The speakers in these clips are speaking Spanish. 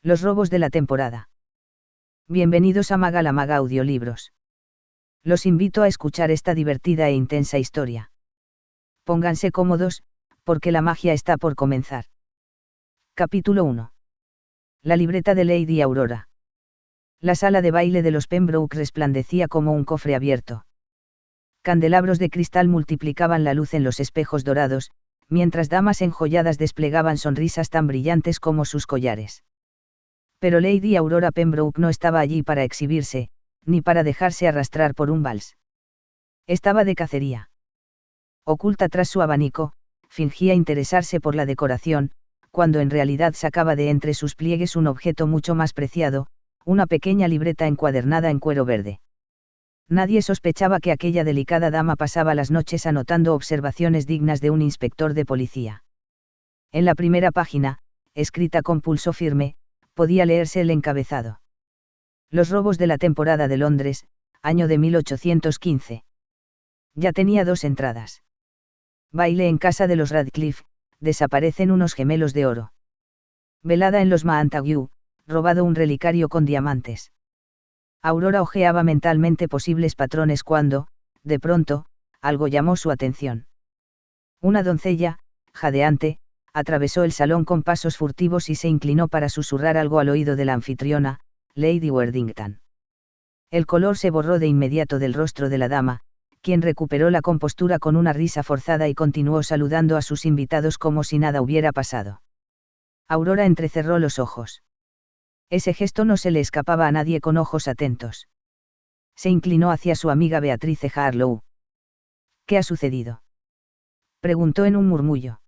Los robos de la temporada. Bienvenidos a Maga la Maga Audiolibros. Los invito a escuchar esta divertida e intensa historia. Pónganse cómodos, porque la magia está por comenzar. Capítulo 1. La libreta de Lady Aurora. La sala de baile de los Pembroke resplandecía como un cofre abierto. Candelabros de cristal multiplicaban la luz en los espejos dorados, mientras damas enjolladas desplegaban sonrisas tan brillantes como sus collares. Pero Lady Aurora Pembroke no estaba allí para exhibirse, ni para dejarse arrastrar por un vals. Estaba de cacería. Oculta tras su abanico, fingía interesarse por la decoración, cuando en realidad sacaba de entre sus pliegues un objeto mucho más preciado, una pequeña libreta encuadernada en cuero verde. Nadie sospechaba que aquella delicada dama pasaba las noches anotando observaciones dignas de un inspector de policía. En la primera página, escrita con pulso firme, podía leerse el encabezado. Los robos de la temporada de Londres, año de 1815. Ya tenía 2 entradas. Baile en casa de los Radcliffe, desaparecen unos gemelos de oro. Velada en los Montague, robado un relicario con diamantes. Aurora hojeaba mentalmente posibles patrones cuando, de pronto, algo llamó su atención. Una doncella, jadeante, atravesó el salón con pasos furtivos y se inclinó para susurrar algo al oído de la anfitriona, Lady Worthington. El color se borró de inmediato del rostro de la dama, quien recuperó la compostura con una risa forzada y continuó saludando a sus invitados como si nada hubiera pasado. Aurora entrecerró los ojos. Ese gesto no se le escapaba a nadie con ojos atentos. Se inclinó hacia su amiga Beatrice Harlow. ¿Qué ha sucedido?, preguntó en un murmullo.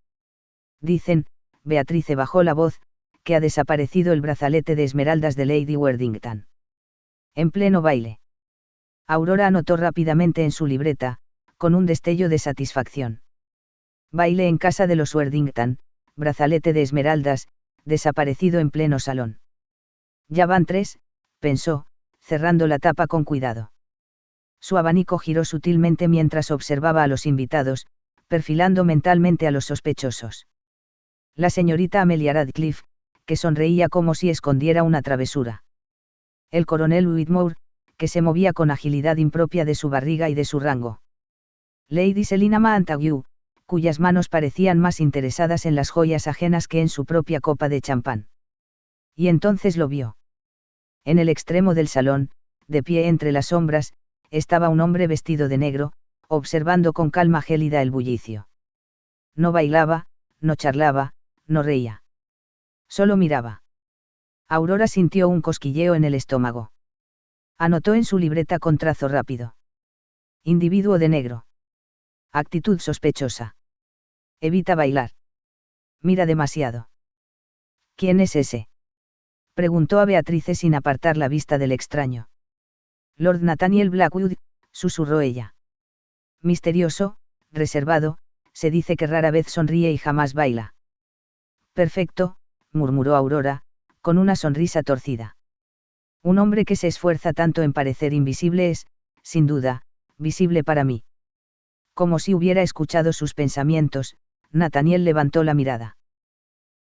Dicen, Beatrice bajó la voz, que ha desaparecido el brazalete de esmeraldas de Lady Worthington. En pleno baile. Aurora anotó rápidamente en su libreta, con un destello de satisfacción. Baile en casa de los Worthington, brazalete de esmeraldas, desaparecido en pleno salón. Ya van 3, pensó, cerrando la tapa con cuidado. Su abanico giró sutilmente mientras observaba a los invitados, perfilando mentalmente a los sospechosos. La señorita Amelia Radcliffe, que sonreía como si escondiera una travesura. El coronel Whitmore, que se movía con agilidad impropia de su barriga y de su rango. Lady Selina Montague, cuyas manos parecían más interesadas en las joyas ajenas que en su propia copa de champán. Y entonces lo vio. En el extremo del salón, de pie entre las sombras, estaba un hombre vestido de negro, observando con calma gélida el bullicio. No bailaba, no charlaba, no reía. Solo miraba. Aurora sintió un cosquilleo en el estómago. Anotó en su libreta con trazo rápido. Individuo de negro. Actitud sospechosa. Evita bailar. Mira demasiado. ¿Quién es ese?, preguntó a Beatrice sin apartar la vista del extraño. Lord Nathaniel Blackwood, susurró ella. Misterioso, reservado, se dice que rara vez sonríe y jamás baila. Perfecto, murmuró Aurora, con una sonrisa torcida. Un hombre que se esfuerza tanto en parecer invisible es, sin duda, visible para mí. Como si hubiera escuchado sus pensamientos, Nathaniel levantó la mirada.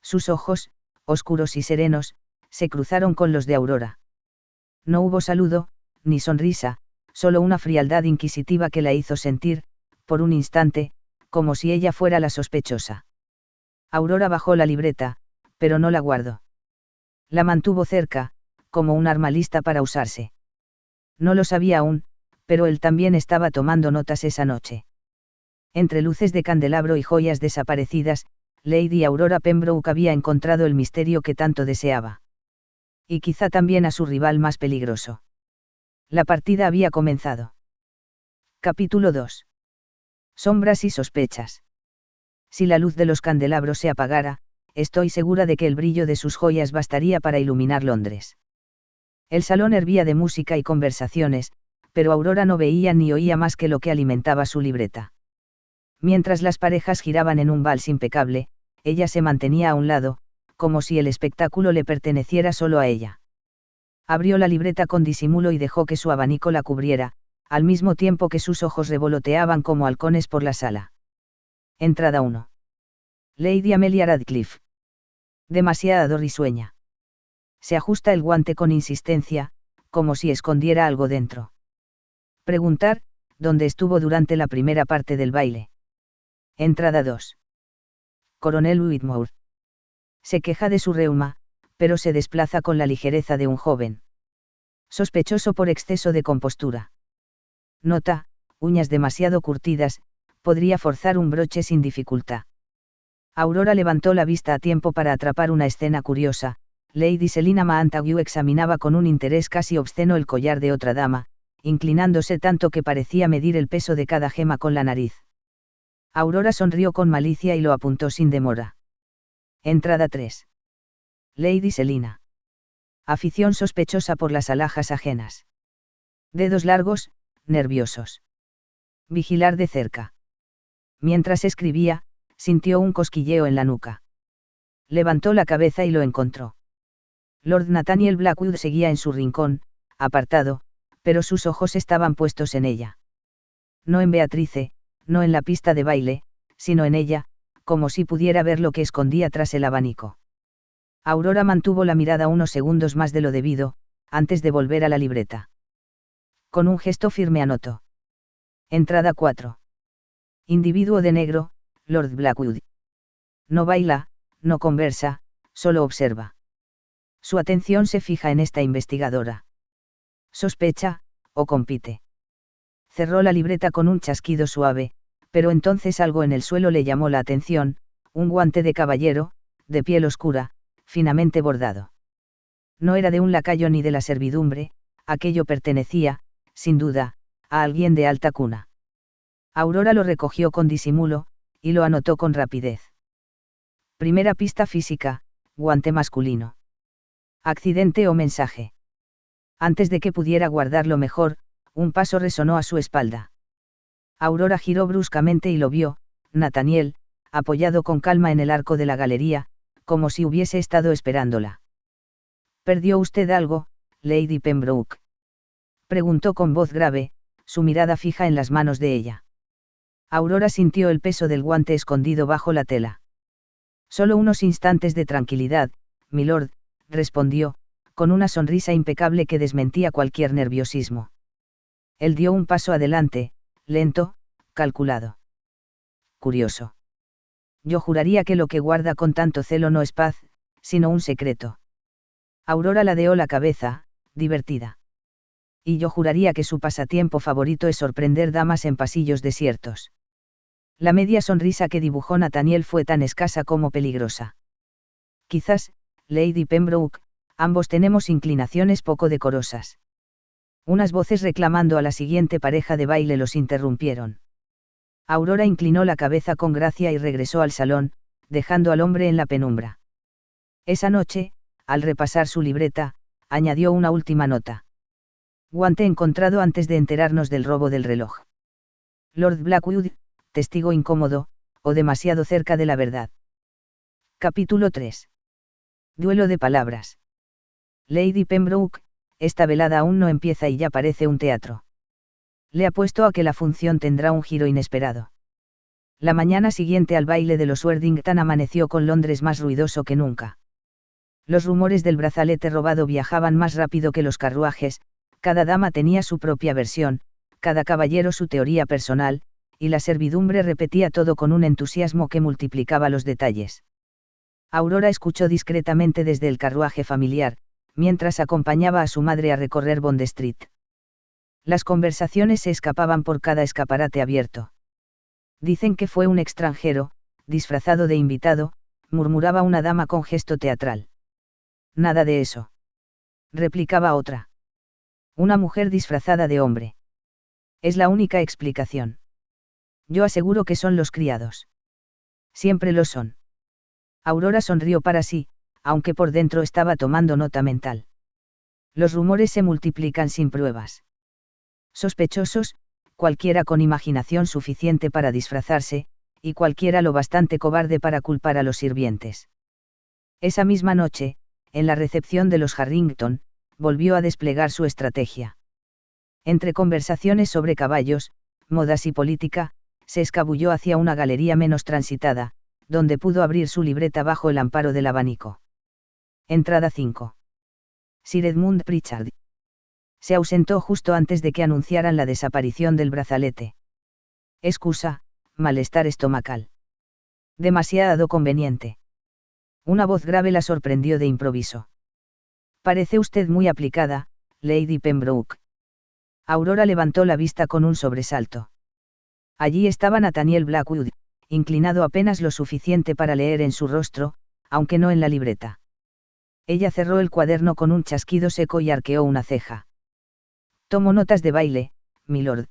Sus ojos, oscuros y serenos, se cruzaron con los de Aurora. No hubo saludo, ni sonrisa, solo una frialdad inquisitiva que la hizo sentir, por un instante, como si ella fuera la sospechosa. Aurora bajó la libreta, pero no la guardó. La mantuvo cerca, como un arma lista para usarse. No lo sabía aún, pero él también estaba tomando notas esa noche. Entre luces de candelabro y joyas desaparecidas, Lady Aurora Pembroke había encontrado el misterio que tanto deseaba. Y quizá también a su rival más peligroso. La partida había comenzado. Capítulo 2. Sombras y sospechas. Si la luz de los candelabros se apagara, estoy segura de que el brillo de sus joyas bastaría para iluminar Londres. El salón hervía de música y conversaciones, pero Aurora no veía ni oía más que lo que alimentaba su libreta. Mientras las parejas giraban en un vals impecable, ella se mantenía a un lado, como si el espectáculo le perteneciera solo a ella. Abrió la libreta con disimulo y dejó que su abanico la cubriera, al mismo tiempo que sus ojos revoloteaban como halcones por la sala. Entrada 1. Lady Amelia Radcliffe. Demasiado risueña. Se ajusta el guante con insistencia, como si escondiera algo dentro. Preguntar, ¿dónde estuvo durante la primera parte del baile? Entrada 2. Coronel Whitmore. Se queja de su reuma, pero se desplaza con la ligereza de un joven. Sospechoso por exceso de compostura. Nota, uñas demasiado curtidas, podría forzar un broche sin dificultad. Aurora levantó la vista a tiempo para atrapar una escena curiosa. Lady Selina Montague examinaba con un interés casi obsceno el collar de otra dama, inclinándose tanto que parecía medir el peso de cada gema con la nariz. Aurora sonrió con malicia y lo apuntó sin demora. Entrada 3. Lady Selina. Afición sospechosa por las alhajas ajenas. Dedos largos, nerviosos. Vigilar de cerca. Mientras escribía, sintió un cosquilleo en la nuca. Levantó la cabeza y lo encontró. Lord Nathaniel Blackwood seguía en su rincón, apartado, pero sus ojos estaban puestos en ella. No en Beatrice, no en la pista de baile, sino en ella, como si pudiera ver lo que escondía tras el abanico. Aurora mantuvo la mirada unos segundos más de lo debido, antes de volver a la libreta. Con un gesto firme anotó. Entrada 4. Individuo de negro, Lord Blackwood. No baila, no conversa, solo observa. Su atención se fija en esta investigadora. Sospecha, o compite. Cerró la libreta con un chasquido suave, pero entonces algo en el suelo le llamó la atención, un guante de caballero, de piel oscura, finamente bordado. No era de un lacayo ni de la servidumbre, aquello pertenecía, sin duda, a alguien de alta cuna. Aurora lo recogió con disimulo, y lo anotó con rapidez. Primera pista física, guante masculino. Accidente o mensaje. Antes de que pudiera guardarlo mejor, un paso resonó a su espalda. Aurora giró bruscamente y lo vio, Nathaniel, apoyado con calma en el arco de la galería, como si hubiese estado esperándola. ¿Perdió usted algo, Lady Pembroke? Preguntó con voz grave, su mirada fija en las manos de ella. Aurora sintió el peso del guante escondido bajo la tela. Solo unos instantes de tranquilidad, milord, respondió, con una sonrisa impecable que desmentía cualquier nerviosismo. Él dio un paso adelante, lento, calculado. Curioso. Yo juraría que lo que guarda con tanto celo no es paz, sino un secreto. Aurora ladeó la cabeza, divertida. Y yo juraría que su pasatiempo favorito es sorprender damas en pasillos desiertos. La media sonrisa que dibujó Nathaniel fue tan escasa como peligrosa. Quizás, Lady Pembroke, ambos tenemos inclinaciones poco decorosas. Unas voces reclamando a la siguiente pareja de baile los interrumpieron. Aurora inclinó la cabeza con gracia y regresó al salón, dejando al hombre en la penumbra. Esa noche, al repasar su libreta, añadió una última nota. Guante encontrado antes de enterarnos del robo del reloj. Lord Blackwood, testigo incómodo, o demasiado cerca de la verdad. Capítulo 3. Duelo de palabras. Lady Pembroke, esta velada aún no empieza y ya parece un teatro. Le apuesto a que la función tendrá un giro inesperado. La mañana siguiente al baile de los Worthington amaneció con Londres más ruidoso que nunca. Los rumores del brazalete robado viajaban más rápido que los carruajes, cada dama tenía su propia versión, cada caballero su teoría personal, y la servidumbre repetía todo con un entusiasmo que multiplicaba los detalles. Aurora escuchó discretamente desde el carruaje familiar, mientras acompañaba a su madre a recorrer Bond Street. Las conversaciones se escapaban por cada escaparate abierto. Dicen que fue un extranjero, disfrazado de invitado, murmuraba una dama con gesto teatral. Nada de eso. Replicaba otra. Una mujer disfrazada de hombre. Es la única explicación. Yo aseguro que son los criados. Siempre lo son. Aurora sonrió para sí, aunque por dentro estaba tomando nota mental. Los rumores se multiplican sin pruebas. Sospechosos, cualquiera con imaginación suficiente para disfrazarse, y cualquiera lo bastante cobarde para culpar a los sirvientes. Esa misma noche, en la recepción de los Harrington, volvió a desplegar su estrategia. Entre conversaciones sobre caballos, modas y política, se escabulló hacia una galería menos transitada, donde pudo abrir su libreta bajo el amparo del abanico. Entrada 5. Sir Edmund Pritchard. Se ausentó justo antes de que anunciaran la desaparición del brazalete. Excusa, malestar estomacal. Demasiado conveniente. Una voz grave la sorprendió de improviso. Parece usted muy aplicada, Lady Pembroke. Aurora levantó la vista con un sobresalto. Allí estaba Nathaniel Blackwood, inclinado apenas lo suficiente para leer en su rostro, aunque no en la libreta. Ella cerró el cuaderno con un chasquido seco y arqueó una ceja. Tomo notas de baile, milord.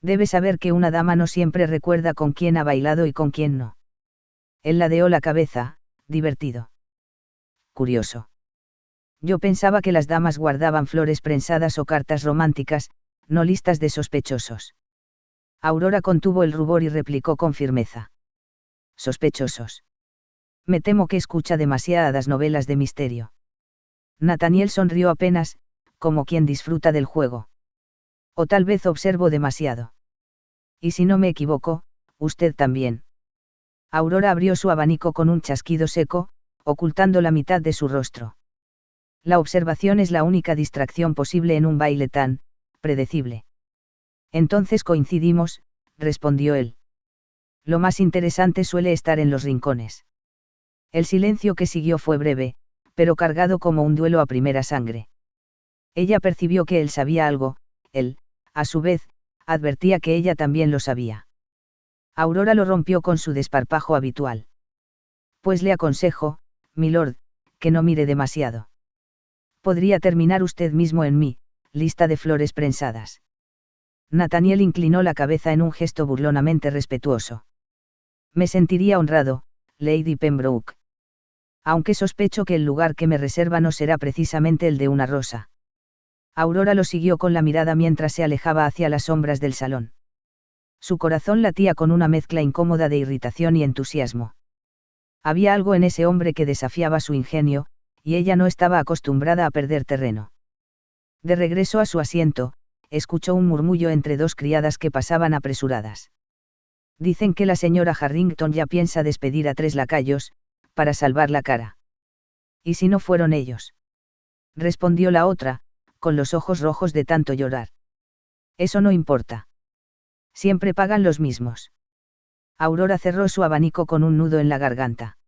Debe saber que una dama no siempre recuerda con quién ha bailado y con quién no. Él ladeó la cabeza, divertido. Curioso. Yo pensaba que las damas guardaban flores prensadas o cartas románticas, no listas de sospechosos. Aurora contuvo el rubor y replicó con firmeza. Sospechosos. Me temo que escucha demasiadas novelas de misterio. Nathaniel sonrió apenas, como quien disfruta del juego. O tal vez observo demasiado. Y si no me equivoco, usted también. Aurora abrió su abanico con un chasquido seco, ocultando la mitad de su rostro. La observación es la única distracción posible en un baile tan predecible. Entonces coincidimos, respondió él. Lo más interesante suele estar en los rincones. El silencio que siguió fue breve, pero cargado como un duelo a primera sangre. Ella percibió que él sabía algo, él, a su vez, advertía que ella también lo sabía. Aurora lo rompió con su desparpajo habitual. Pues le aconsejo, milord, que no mire demasiado. Podría terminar usted mismo en mi lista de flores prensadas. Nathaniel inclinó la cabeza en un gesto burlonamente respetuoso. Me sentiría honrado, Lady Pembroke. Aunque sospecho que el lugar que me reserva no será precisamente el de una rosa. Aurora lo siguió con la mirada mientras se alejaba hacia las sombras del salón. Su corazón latía con una mezcla incómoda de irritación y entusiasmo. Había algo en ese hombre que desafiaba su ingenio, y ella no estaba acostumbrada a perder terreno. De regreso a su asiento, escuchó un murmullo entre dos criadas que pasaban apresuradas. Dicen que la señora Harrington ya piensa despedir a 3 lacayos, para salvar la cara. ¿Y si no fueron ellos? Respondió la otra, con los ojos rojos de tanto llorar. Eso no importa. Siempre pagan los mismos. Aurora cerró su abanico con un nudo en la garganta.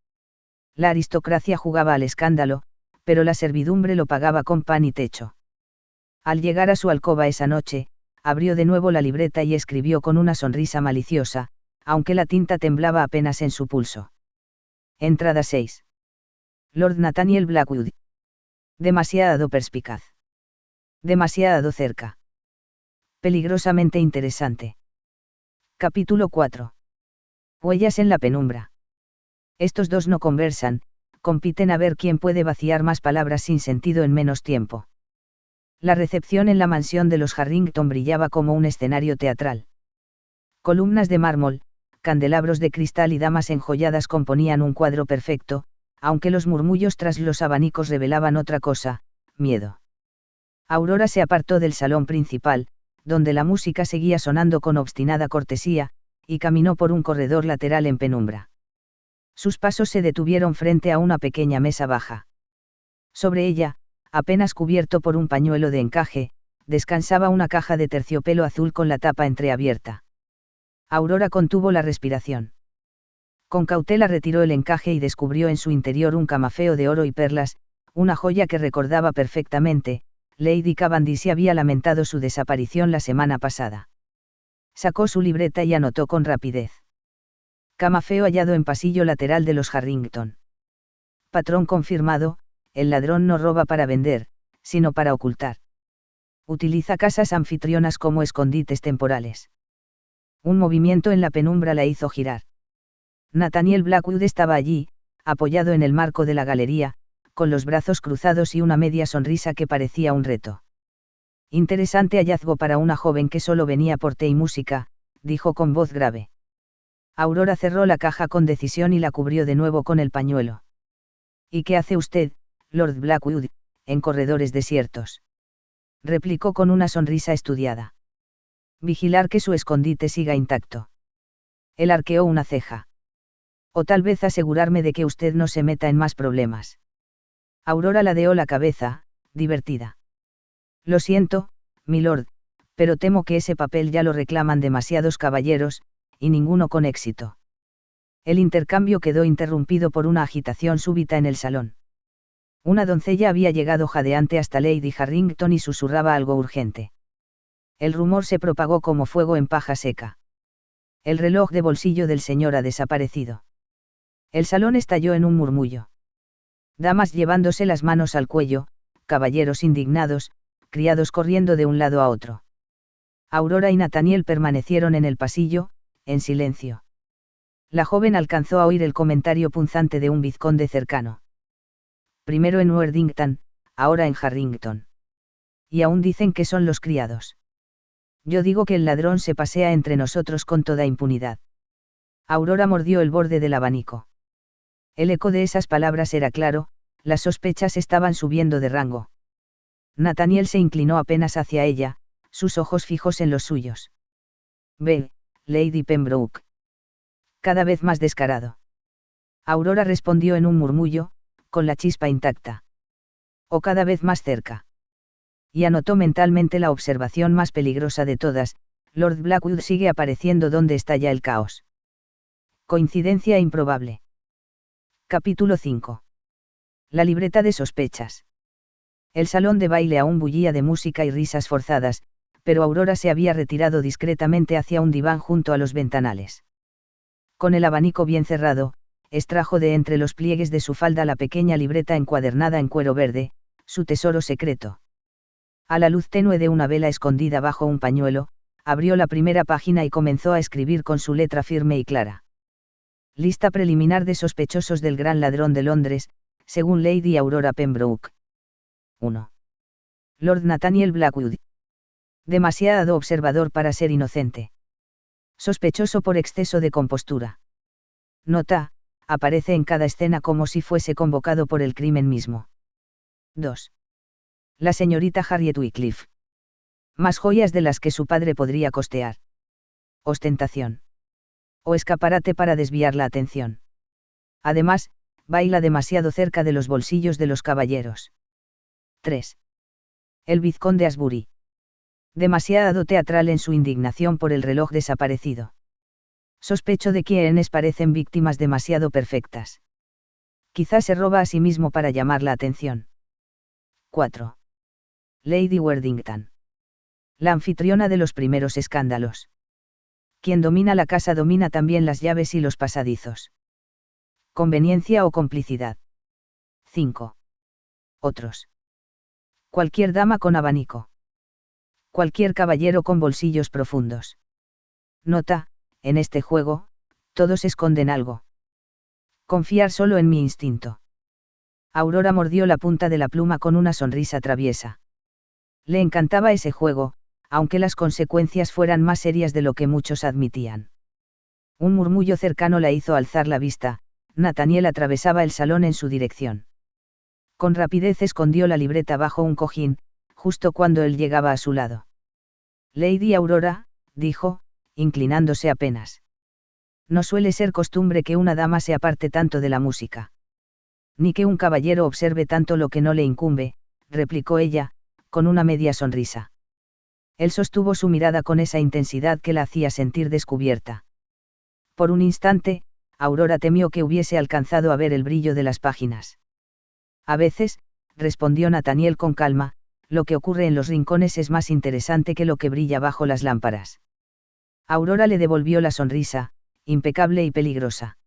La aristocracia jugaba al escándalo, pero la servidumbre lo pagaba con pan y techo. Al llegar a su alcoba esa noche, abrió de nuevo la libreta y escribió con una sonrisa maliciosa, aunque la tinta temblaba apenas en su pulso. Entrada 6. Lord Nathaniel Blackwood. Demasiado perspicaz. Demasiado cerca. Peligrosamente interesante. Capítulo 4. Huellas en la penumbra. Estos dos no conversan, compiten a ver quién puede vaciar más palabras sin sentido en menos tiempo. La recepción en la mansión de los Harrington brillaba como un escenario teatral. Columnas de mármol, candelabros de cristal y damas enjolladas componían un cuadro perfecto, aunque los murmullos tras los abanicos revelaban otra cosa, miedo. Aurora se apartó del salón principal, donde la música seguía sonando con obstinada cortesía, y caminó por un corredor lateral en penumbra. Sus pasos se detuvieron frente a una pequeña mesa baja. Sobre ella, apenas cubierto por un pañuelo de encaje, descansaba una caja de terciopelo azul con la tapa entreabierta. Aurora contuvo la respiración. Con cautela retiró el encaje y descubrió en su interior un camafeo de oro y perlas, una joya que recordaba perfectamente. Lady Cavendish había lamentado su desaparición la semana pasada. Sacó su libreta y anotó con rapidez. Camafeo hallado en pasillo lateral de los Harrington. Patrón confirmado, el ladrón no roba para vender, sino para ocultar. Utiliza casas anfitrionas como escondites temporales. Un movimiento en la penumbra la hizo girar. Nathaniel Blackwood estaba allí, apoyado en el marco de la galería, con los brazos cruzados y una media sonrisa que parecía un reto. Interesante hallazgo para una joven que solo venía por té y música, dijo con voz grave. Aurora cerró la caja con decisión y la cubrió de nuevo con el pañuelo. ¿Y qué hace usted, Lord Blackwood, en corredores desiertos? Replicó con una sonrisa estudiada. Vigilar que su escondite siga intacto. Él arqueó una ceja. O tal vez asegurarme de que usted no se meta en más problemas. Aurora ladeó la cabeza, divertida. Lo siento, milord, pero temo que ese papel ya lo reclaman demasiados caballeros, y ninguno con éxito. El intercambio quedó interrumpido por una agitación súbita en el salón. Una doncella había llegado jadeante hasta Lady Harrington y susurraba algo urgente. El rumor se propagó como fuego en paja seca. El reloj de bolsillo del señor ha desaparecido. El salón estalló en un murmullo. Damas llevándose las manos al cuello, caballeros indignados, criados corriendo de un lado a otro. Aurora y Nathaniel permanecieron en el pasillo, en silencio. La joven alcanzó a oír el comentario punzante de un vizconde cercano. Primero en Worthington, ahora en Harrington. Y aún dicen que son los criados. Yo digo que el ladrón se pasea entre nosotros con toda impunidad. Aurora mordió el borde del abanico. El eco de esas palabras era claro, las sospechas estaban subiendo de rango. Nathaniel se inclinó apenas hacia ella, sus ojos fijos en los suyos. Ve, Lady Pembroke. Cada vez más descarado. Aurora respondió en un murmullo, con la chispa intacta. O cada vez más cerca. Y anotó mentalmente la observación más peligrosa de todas: Lord Blackwood sigue apareciendo donde estalla el caos. Coincidencia improbable. Capítulo 5. La libreta de sospechas. El salón de baile aún bullía de música y risas forzadas, pero Aurora se había retirado discretamente hacia un diván junto a los ventanales. Con el abanico bien cerrado, extrajo de entre los pliegues de su falda la pequeña libreta encuadernada en cuero verde, su tesoro secreto. A la luz tenue de una vela escondida bajo un pañuelo, abrió la primera página y comenzó a escribir con su letra firme y clara. Lista preliminar de sospechosos del gran ladrón de Londres, según Lady Aurora Pembroke. 1. Lord Nathaniel Blackwood. Demasiado observador para ser inocente. Sospechoso por exceso de compostura. Nota: aparece en cada escena como si fuese convocado por el crimen mismo. 2. La señorita Harriet Wycliffe. Más joyas de las que su padre podría costear. Ostentación. O escaparate para desviar la atención. Además, baila demasiado cerca de los bolsillos de los caballeros. 3. El vizconde Asbury. Demasiado teatral en su indignación por el reloj desaparecido. Sospecho de quienes parecen víctimas demasiado perfectas. Quizás se roba a sí mismo para llamar la atención. 4. Lady Worthington. La anfitriona de los primeros escándalos. Quien domina la casa domina también las llaves y los pasadizos. Conveniencia o complicidad. 5. Otros. Cualquier dama con abanico. Cualquier caballero con bolsillos profundos. Nota: en este juego, todos esconden algo. Confiar solo en mi instinto. Aurora mordió la punta de la pluma con una sonrisa traviesa. Le encantaba ese juego, aunque las consecuencias fueran más serias de lo que muchos admitían. Un murmullo cercano la hizo alzar la vista. Nathaniel atravesaba el salón en su dirección. Con rapidez escondió la libreta bajo un cojín, justo cuando él llegaba a su lado. Lady Aurora, dijo, inclinándose apenas. No suele ser costumbre que una dama se aparte tanto de la música. Ni que un caballero observe tanto lo que no le incumbe, replicó ella, con una media sonrisa. Él sostuvo su mirada con esa intensidad que la hacía sentir descubierta. Por un instante, Aurora temió que hubiese alcanzado a ver el brillo de las páginas. A veces, respondió Nathaniel con calma, lo que ocurre en los rincones es más interesante que lo que brilla bajo las lámparas. Aurora le devolvió la sonrisa, impecable y peligrosa.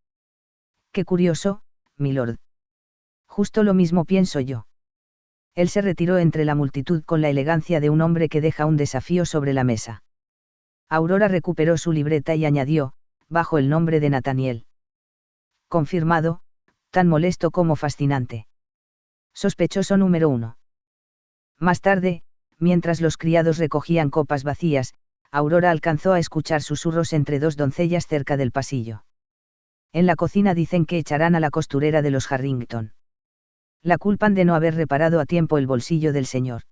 Qué curioso, milord. Justo lo mismo pienso yo. Él se retiró entre la multitud con la elegancia de un hombre que deja un desafío sobre la mesa. Aurora recuperó su libreta y añadió, bajo el nombre de Nathaniel. Confirmado, tan molesto como fascinante. Sospechoso número 1. Más tarde, mientras los criados recogían copas vacías, Aurora alcanzó a escuchar susurros entre dos doncellas cerca del pasillo. En la cocina dicen que echarán a la costurera de los Harrington. La culpan de no haber reparado a tiempo el bolsillo del señor.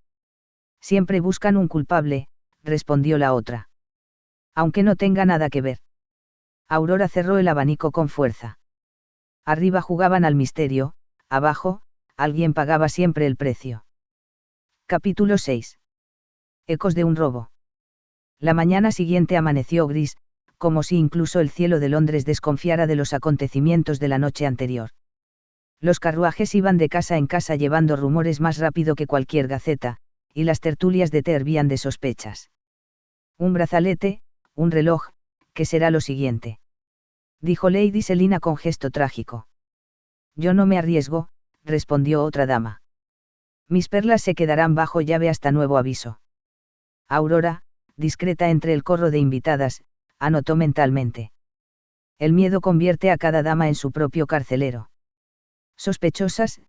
Siempre buscan un culpable, respondió la otra. Aunque no tenga nada que ver. Aurora cerró el abanico con fuerza. Arriba jugaban al misterio, abajo, alguien pagaba siempre el precio. Capítulo 6. Ecos de un robo. La mañana siguiente amaneció gris, como si incluso el cielo de Londres desconfiara de los acontecimientos de la noche anterior. Los carruajes iban de casa en casa llevando rumores más rápido que cualquier gaceta, y las tertulias de té hervían de sospechas. Un brazalete, un reloj, ¿qué será lo siguiente?, dijo Lady Selina con gesto trágico. Yo no me arriesgo, respondió otra dama. Mis perlas se quedarán bajo llave hasta nuevo aviso. Aurora, discreta entre el corro de invitadas, anotó mentalmente. El miedo convierte a cada dama en su propio carcelero. Sospechosas,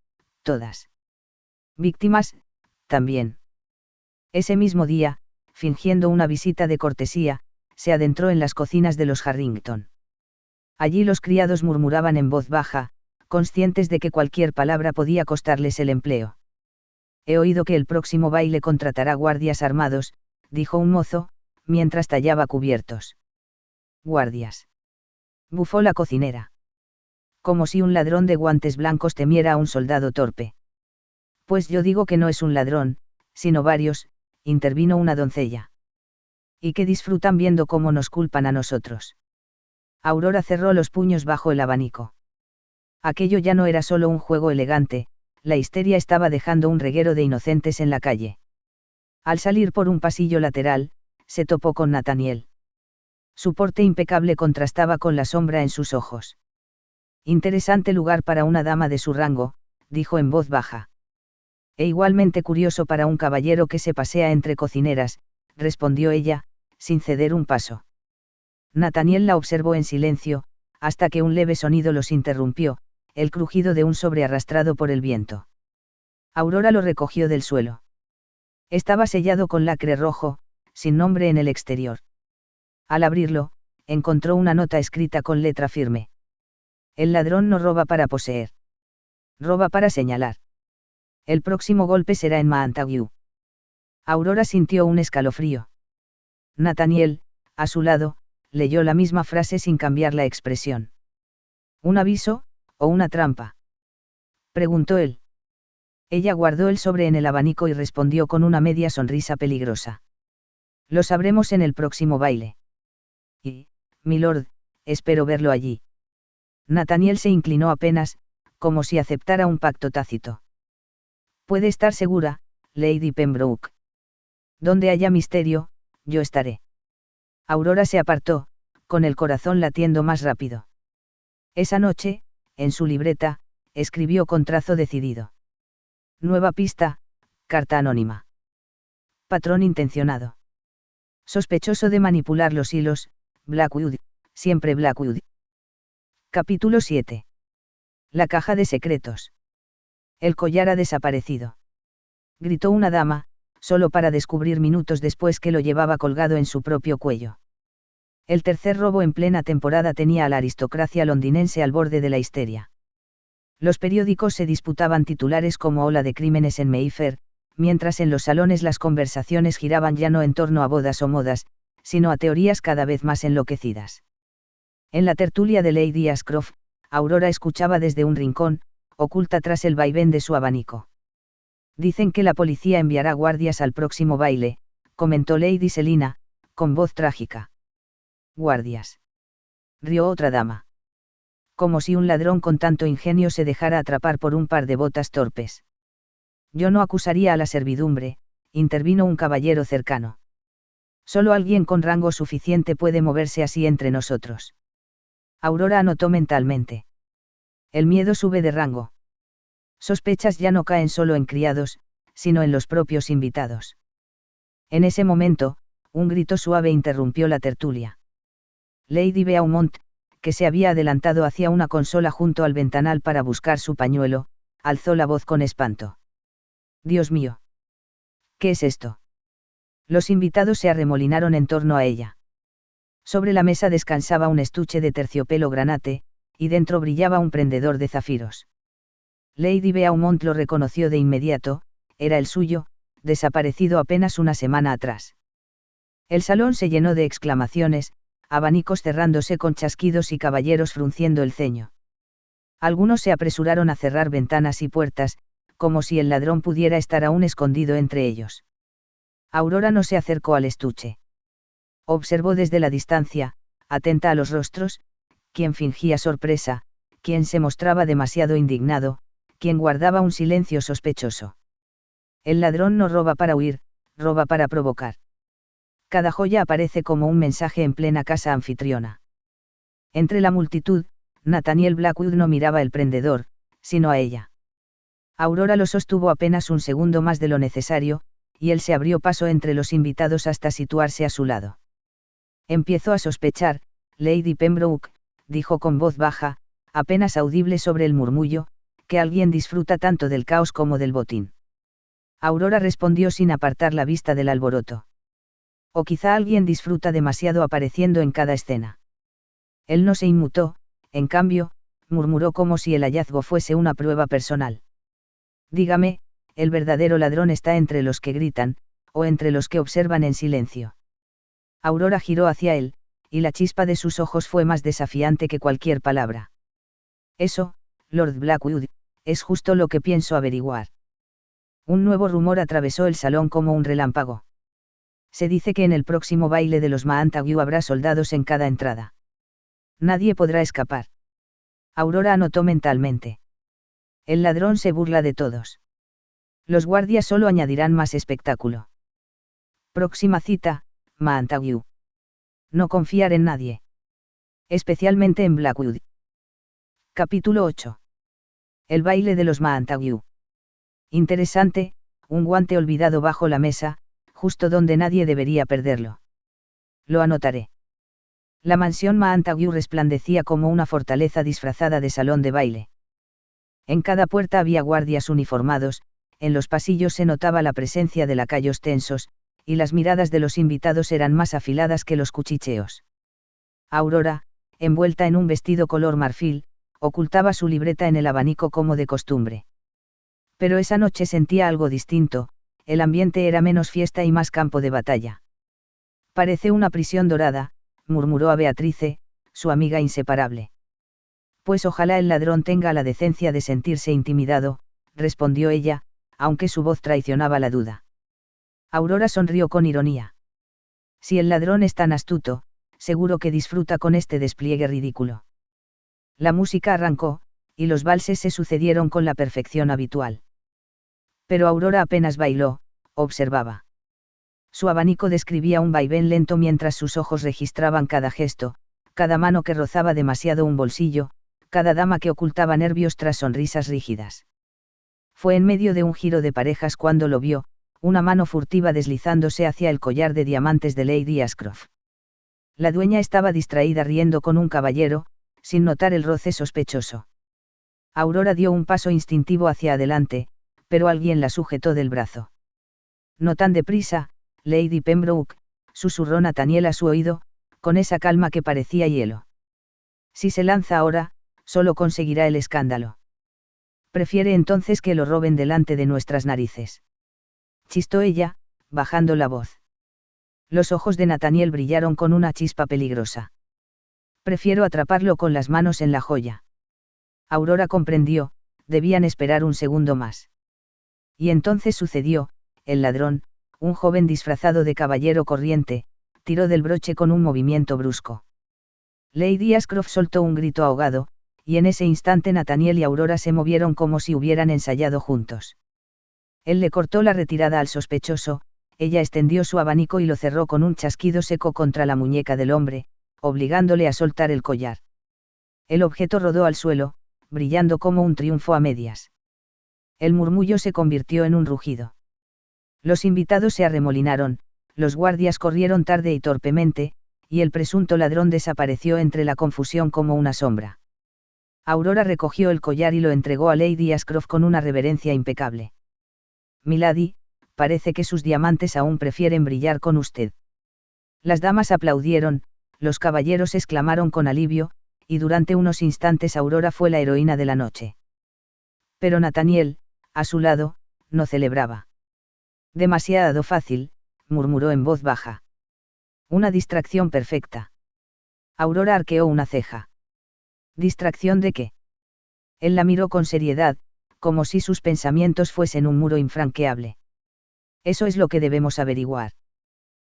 todas. Víctimas, también. Ese mismo día, fingiendo una visita de cortesía, se adentró en las cocinas de los Harrington. Allí los criados murmuraban en voz baja, conscientes de que cualquier palabra podía costarles el empleo. He oído que el próximo baile contratará guardias armados, dijo un mozo, mientras tallaba cubiertos. Guardias. Bufó la cocinera. Como si un ladrón de guantes blancos temiera a un soldado torpe. Pues yo digo que no es un ladrón, sino varios, intervino una doncella. Y que disfrutan viendo cómo nos culpan a nosotros. Aurora cerró los puños bajo el abanico. Aquello ya no era solo un juego elegante, la histeria estaba dejando un reguero de inocentes en la calle. Al salir por un pasillo lateral, se topó con Nathaniel. Su porte impecable contrastaba con la sombra en sus ojos. Interesante lugar para una dama de su rango, dijo en voz baja. E igualmente curioso para un caballero que se pasea entre cocineras, respondió ella, sin ceder un paso. Nathaniel la observó en silencio, hasta que un leve sonido los interrumpió, el crujido de un sobre arrastrado por el viento. Aurora lo recogió del suelo. Estaba sellado con lacre rojo, sin nombre en el exterior. Al abrirlo, encontró una nota escrita con letra firme. El ladrón no roba para poseer. Roba para señalar. El próximo golpe será en Montague. Aurora sintió un escalofrío. Nathaniel, a su lado, leyó la misma frase sin cambiar la expresión. ¿Un aviso, o una trampa?, preguntó él. Ella guardó el sobre en el abanico y respondió con una media sonrisa peligrosa. Lo sabremos en el próximo baile. Y, milord, espero verlo allí. Nathaniel se inclinó apenas, como si aceptara un pacto tácito. Puede estar segura, Lady Pembroke. Donde haya misterio, yo estaré. Aurora se apartó, con el corazón latiendo más rápido. Esa noche, en su libreta, escribió con trazo decidido. Nueva pista, carta anónima. Patrón intencionado. Sospechoso de manipular los hilos, Blackwood, siempre Blackwood. Capítulo 7. La caja de secretos. El collar ha desaparecido. Gritó una dama, solo para descubrir minutos después que lo llevaba colgado en su propio cuello. El tercer robo en plena temporada tenía a la aristocracia londinense al borde de la histeria. Los periódicos se disputaban titulares como ola de crímenes en Mayfair, mientras en los salones las conversaciones giraban ya no en torno a bodas o modas, sino a teorías cada vez más enloquecidas. En la tertulia de Lady Ashcroft, Aurora escuchaba desde un rincón, oculta tras el vaivén de su abanico. Dicen que la policía enviará guardias al próximo baile, comentó Lady Selina, con voz trágica. Guardias. Rió otra dama. Como si un ladrón con tanto ingenio se dejara atrapar por un par de botas torpes. Yo no acusaría a la servidumbre, intervino un caballero cercano. Solo alguien con rango suficiente puede moverse así entre nosotros. Aurora anotó mentalmente. El miedo sube de rango. Sospechas ya no caen solo en criados, sino en los propios invitados. En ese momento, un grito suave interrumpió la tertulia. Lady Beaumont, que se había adelantado hacia una consola junto al ventanal para buscar su pañuelo, alzó la voz con espanto. Dios mío. ¿Qué es esto? Los invitados se arremolinaron en torno a ella. Sobre la mesa descansaba un estuche de terciopelo granate, y dentro brillaba un prendedor de zafiros. Lady Beaumont lo reconoció de inmediato, era el suyo, desaparecido apenas una semana atrás. El salón se llenó de exclamaciones, abanicos cerrándose con chasquidos y caballeros frunciendo el ceño. Algunos se apresuraron a cerrar ventanas y puertas, como si el ladrón pudiera estar aún escondido entre ellos. Aurora no se acercó al estuche. Observó desde la distancia, atenta a los rostros, quien fingía sorpresa, quien se mostraba demasiado indignado, quien guardaba un silencio sospechoso. El ladrón no roba para huir, roba para provocar. Cada joya aparece como un mensaje en plena casa anfitriona. Entre la multitud, Nathaniel Blackwood no miraba el prendedor, sino a ella. Aurora lo sostuvo apenas un segundo más de lo necesario, y él se abrió paso entre los invitados hasta situarse a su lado. Empiezo a sospechar, Lady Pembroke, dijo con voz baja, apenas audible sobre el murmullo, que alguien disfruta tanto del caos como del botín. Aurora respondió sin apartar la vista del alboroto. O quizá alguien disfruta demasiado apareciendo en cada escena. Él no se inmutó, en cambio, murmuró como si el hallazgo fuese una prueba personal. Dígame, ¿el verdadero ladrón está entre los que gritan, o entre los que observan en silencio? Aurora giró hacia él, y la chispa de sus ojos fue más desafiante que cualquier palabra. Eso, Lord Blackwood, es justo lo que pienso averiguar. Un nuevo rumor atravesó el salón como un relámpago. Se dice que en el próximo baile de los Montague habrá soldados en cada entrada. Nadie podrá escapar. Aurora anotó mentalmente. El ladrón se burla de todos. Los guardias solo añadirán más espectáculo. Próxima cita, Montague. No confiar en nadie. Especialmente en Blackwood. Capítulo 8. El baile de los Montague. Interesante, un guante olvidado bajo la mesa, justo donde nadie debería perderlo. Lo anotaré. La mansión Montague resplandecía como una fortaleza disfrazada de salón de baile. En cada puerta había guardias uniformados, en los pasillos se notaba la presencia de lacayos tensos, y las miradas de los invitados eran más afiladas que los cuchicheos. Aurora, envuelta en un vestido color marfil, ocultaba su libreta en el abanico como de costumbre. Pero esa noche sentía algo distinto, el ambiente era menos fiesta y más campo de batalla. Parece una prisión dorada, murmuró a Beatrice, su amiga inseparable. Pues ojalá el ladrón tenga la decencia de sentirse intimidado, respondió ella, aunque su voz traicionaba la duda. Aurora sonrió con ironía. Si el ladrón es tan astuto, seguro que disfruta con este despliegue ridículo. La música arrancó, y los valses se sucedieron con la perfección habitual. Pero Aurora apenas bailó, observaba. Su abanico describía un vaivén lento mientras sus ojos registraban cada gesto, cada mano que rozaba demasiado un bolsillo, cada dama que ocultaba nervios tras sonrisas rígidas. Fue en medio de un giro de parejas cuando lo vio, una mano furtiva deslizándose hacia el collar de diamantes de Lady Ashcroft. La dueña estaba distraída riendo con un caballero, sin notar el roce sospechoso. Aurora dio un paso instintivo hacia adelante, pero alguien la sujetó del brazo. No tan deprisa, Lady Pembroke, susurró Nathaniel a su oído, con esa calma que parecía hielo. Si se lanza ahora, solo conseguirá el escándalo. Prefiere entonces que lo roben delante de nuestras narices. Chistó ella, bajando la voz. Los ojos de Nathaniel brillaron con una chispa peligrosa. Prefiero atraparlo con las manos en la joya. Aurora comprendió, debían esperar un segundo más. Y entonces sucedió, el ladrón, un joven disfrazado de caballero corriente, tiró del broche con un movimiento brusco. Lady Ashcroft soltó un grito ahogado, y en ese instante Nathaniel y Aurora se movieron como si hubieran ensayado juntos. Él le cortó la retirada al sospechoso, ella extendió su abanico y lo cerró con un chasquido seco contra la muñeca del hombre, obligándole a soltar el collar. El objeto rodó al suelo, brillando como un triunfo a medias. El murmullo se convirtió en un rugido. Los invitados se arremolinaron, los guardias corrieron tarde y torpemente, y el presunto ladrón desapareció entre la confusión como una sombra. Aurora recogió el collar y lo entregó a Lady Ashcroft con una reverencia impecable. Milady, parece que sus diamantes aún prefieren brillar con usted. Las damas aplaudieron, los caballeros exclamaron con alivio, y durante unos instantes Aurora fue la heroína de la noche. Pero Nathaniel, a su lado, no celebraba. Demasiado fácil, murmuró en voz baja. Una distracción perfecta. Aurora arqueó una ceja. ¿Distracción de qué? Él la miró con seriedad, como si sus pensamientos fuesen un muro infranqueable. Eso es lo que debemos averiguar.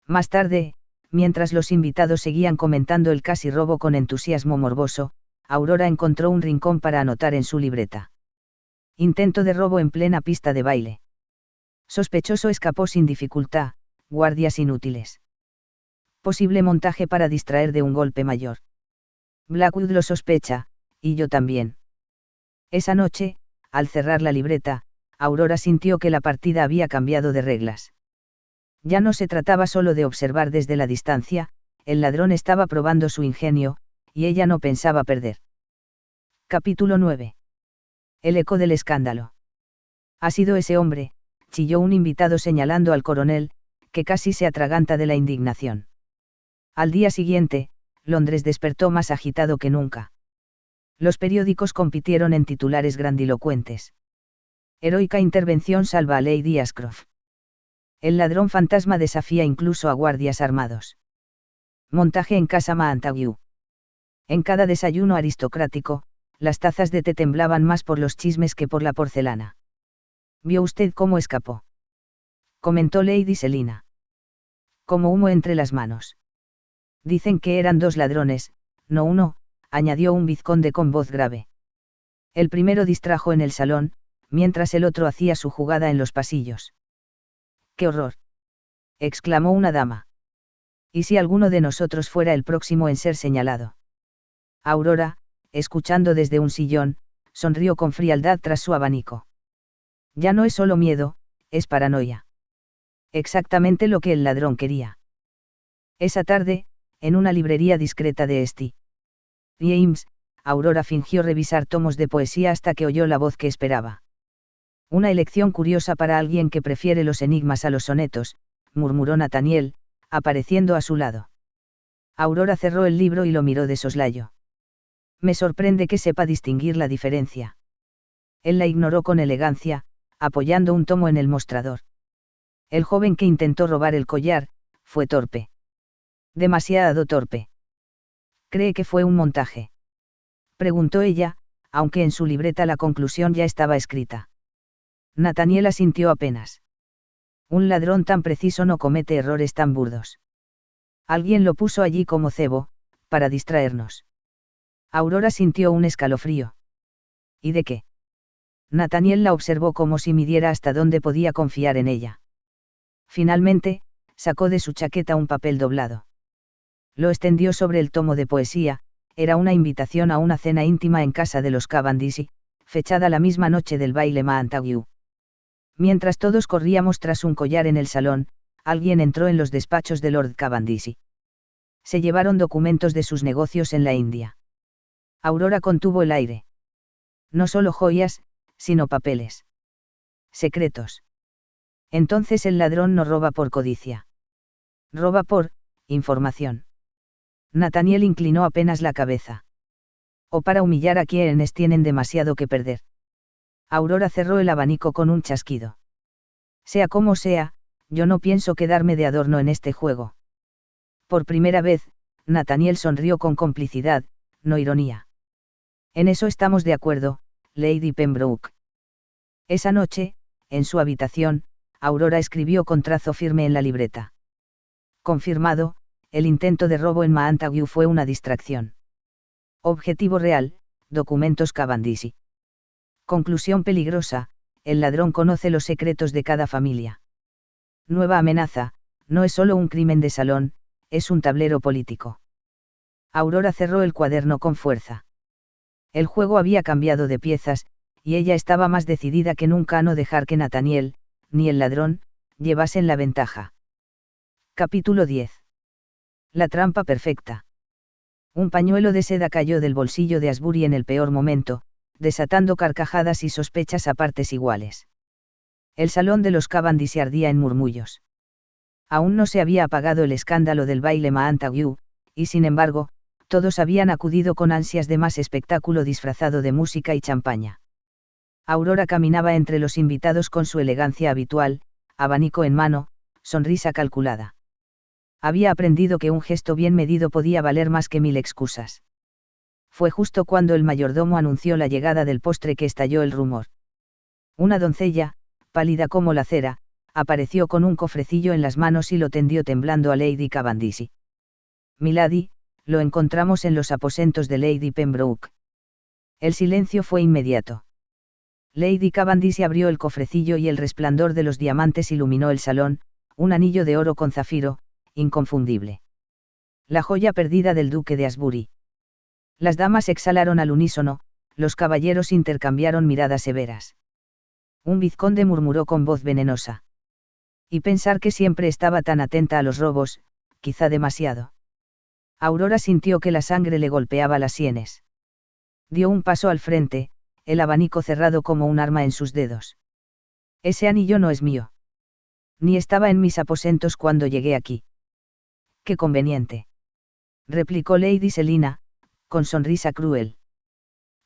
Más tarde, mientras los invitados seguían comentando el casi robo con entusiasmo morboso, Aurora encontró un rincón para anotar en su libreta. Intento de robo en plena pista de baile. Sospechoso escapó sin dificultad, guardias inútiles. Posible montaje para distraer de un golpe mayor. Blackwood lo sospecha, y yo también. Esa noche, al cerrar la libreta, Aurora sintió que la partida había cambiado de reglas. Ya no se trataba solo de observar desde la distancia, el ladrón estaba probando su ingenio, y ella no pensaba perder. Capítulo 9. El eco del escándalo. Ha sido ese hombre, chilló un invitado señalando al coronel, que casi se atraganta de la indignación. Al día siguiente, Londres despertó más agitado que nunca. Los periódicos compitieron en titulares grandilocuentes. Heroica intervención salva a Lady Ashcroft. El ladrón fantasma desafía incluso a guardias armados. Montaje en casa Montague. En cada desayuno aristocrático, las tazas de té temblaban más por los chismes que por la porcelana. ¿Vio usted cómo escapó?, comentó Lady Selina. Como humo entre las manos. Dicen que eran 2 ladrones, no uno, añadió un vizconde con voz grave. El primero distrajo en el salón, mientras el otro hacía su jugada en los pasillos. ¡Qué horror!, exclamó una dama. ¿Y si alguno de nosotros fuera el próximo en ser señalado? Aurora, escuchando desde un sillón, sonrió con frialdad tras su abanico. Ya no es solo miedo, es paranoia. Exactamente lo que el ladrón quería. Esa tarde, en una librería discreta de St. James, Aurora fingió revisar tomos de poesía hasta que oyó la voz que esperaba. Una elección curiosa para alguien que prefiere los enigmas a los sonetos, murmuró Nathaniel, apareciendo a su lado. Aurora cerró el libro y lo miró de soslayo. Me sorprende que sepa distinguir la diferencia. Él la ignoró con elegancia, apoyando un tomo en el mostrador. El joven que intentó robar el collar, fue torpe. Demasiado torpe. ¿Cree que fue un montaje?, preguntó ella, aunque en su libreta la conclusión ya estaba escrita. Nathaniel asintió apenas. Un ladrón tan preciso no comete errores tan burdos. Alguien lo puso allí como cebo, para distraernos. Aurora sintió un escalofrío. ¿Y de qué? Nathaniel la observó como si midiera hasta dónde podía confiar en ella. Finalmente, sacó de su chaqueta un papel doblado. Lo extendió sobre el tomo de poesía, era una invitación a una cena íntima en casa de los Cavendish, fechada la misma noche del baile Montague. Mientras todos corríamos tras un collar en el salón, alguien entró en los despachos de Lord Cavendish. Se llevaron documentos de sus negocios en la India. Aurora contuvo el aire. No solo joyas, sino papeles. Secretos. Entonces el ladrón no roba por codicia. Roba por información. Nathaniel inclinó apenas la cabeza. O para humillar a quienes tienen demasiado que perder. Aurora cerró el abanico con un chasquido. Sea como sea, yo no pienso quedarme de adorno en este juego. Por primera vez, Nathaniel sonrió con complicidad, no ironía. En eso estamos de acuerdo, Lady Pembroke. Esa noche, en su habitación, Aurora escribió con trazo firme en la libreta. Confirmado, el intento de robo en Montague fue una distracción. Objetivo real, documentos Cavendish. Conclusión peligrosa, el ladrón conoce los secretos de cada familia. Nueva amenaza, no es solo un crimen de salón, es un tablero político. Aurora cerró el cuaderno con fuerza. El juego había cambiado de piezas, y ella estaba más decidida que nunca a no dejar que Nathaniel, ni el ladrón, llevasen la ventaja. Capítulo 10. La trampa perfecta. Un pañuelo de seda cayó del bolsillo de Asbury en el peor momento, desatando carcajadas y sospechas a partes iguales. El salón de los Cavendish ardía en murmullos. Aún no se había apagado el escándalo del baile Montague, y sin embargo, todos habían acudido con ansias de más espectáculo disfrazado de música y champaña. Aurora caminaba entre los invitados con su elegancia habitual, abanico en mano, sonrisa calculada. Había aprendido que un gesto bien medido podía valer más que 1000 excusas. Fue justo cuando el mayordomo anunció la llegada del postre que estalló el rumor. Una doncella, pálida como la cera, apareció con un cofrecillo en las manos y lo tendió temblando a Lady Cavendish. Milady, lo encontramos en los aposentos de Lady Pembroke. El silencio fue inmediato. Lady Cavendish abrió el cofrecillo y el resplandor de los diamantes iluminó el salón, un anillo de oro con zafiro, inconfundible. La joya perdida del duque de Asbury. Las damas exhalaron al unísono, los caballeros intercambiaron miradas severas. Un vizconde murmuró con voz venenosa. Y pensar que siempre estaba tan atenta a los robos, quizá demasiado. Aurora sintió que la sangre le golpeaba las sienes. Dio un paso al frente, el abanico cerrado como un arma en sus dedos. Ese anillo no es mío. Ni estaba en mis aposentos cuando llegué aquí. Qué conveniente. Replicó Lady Selina, con sonrisa cruel.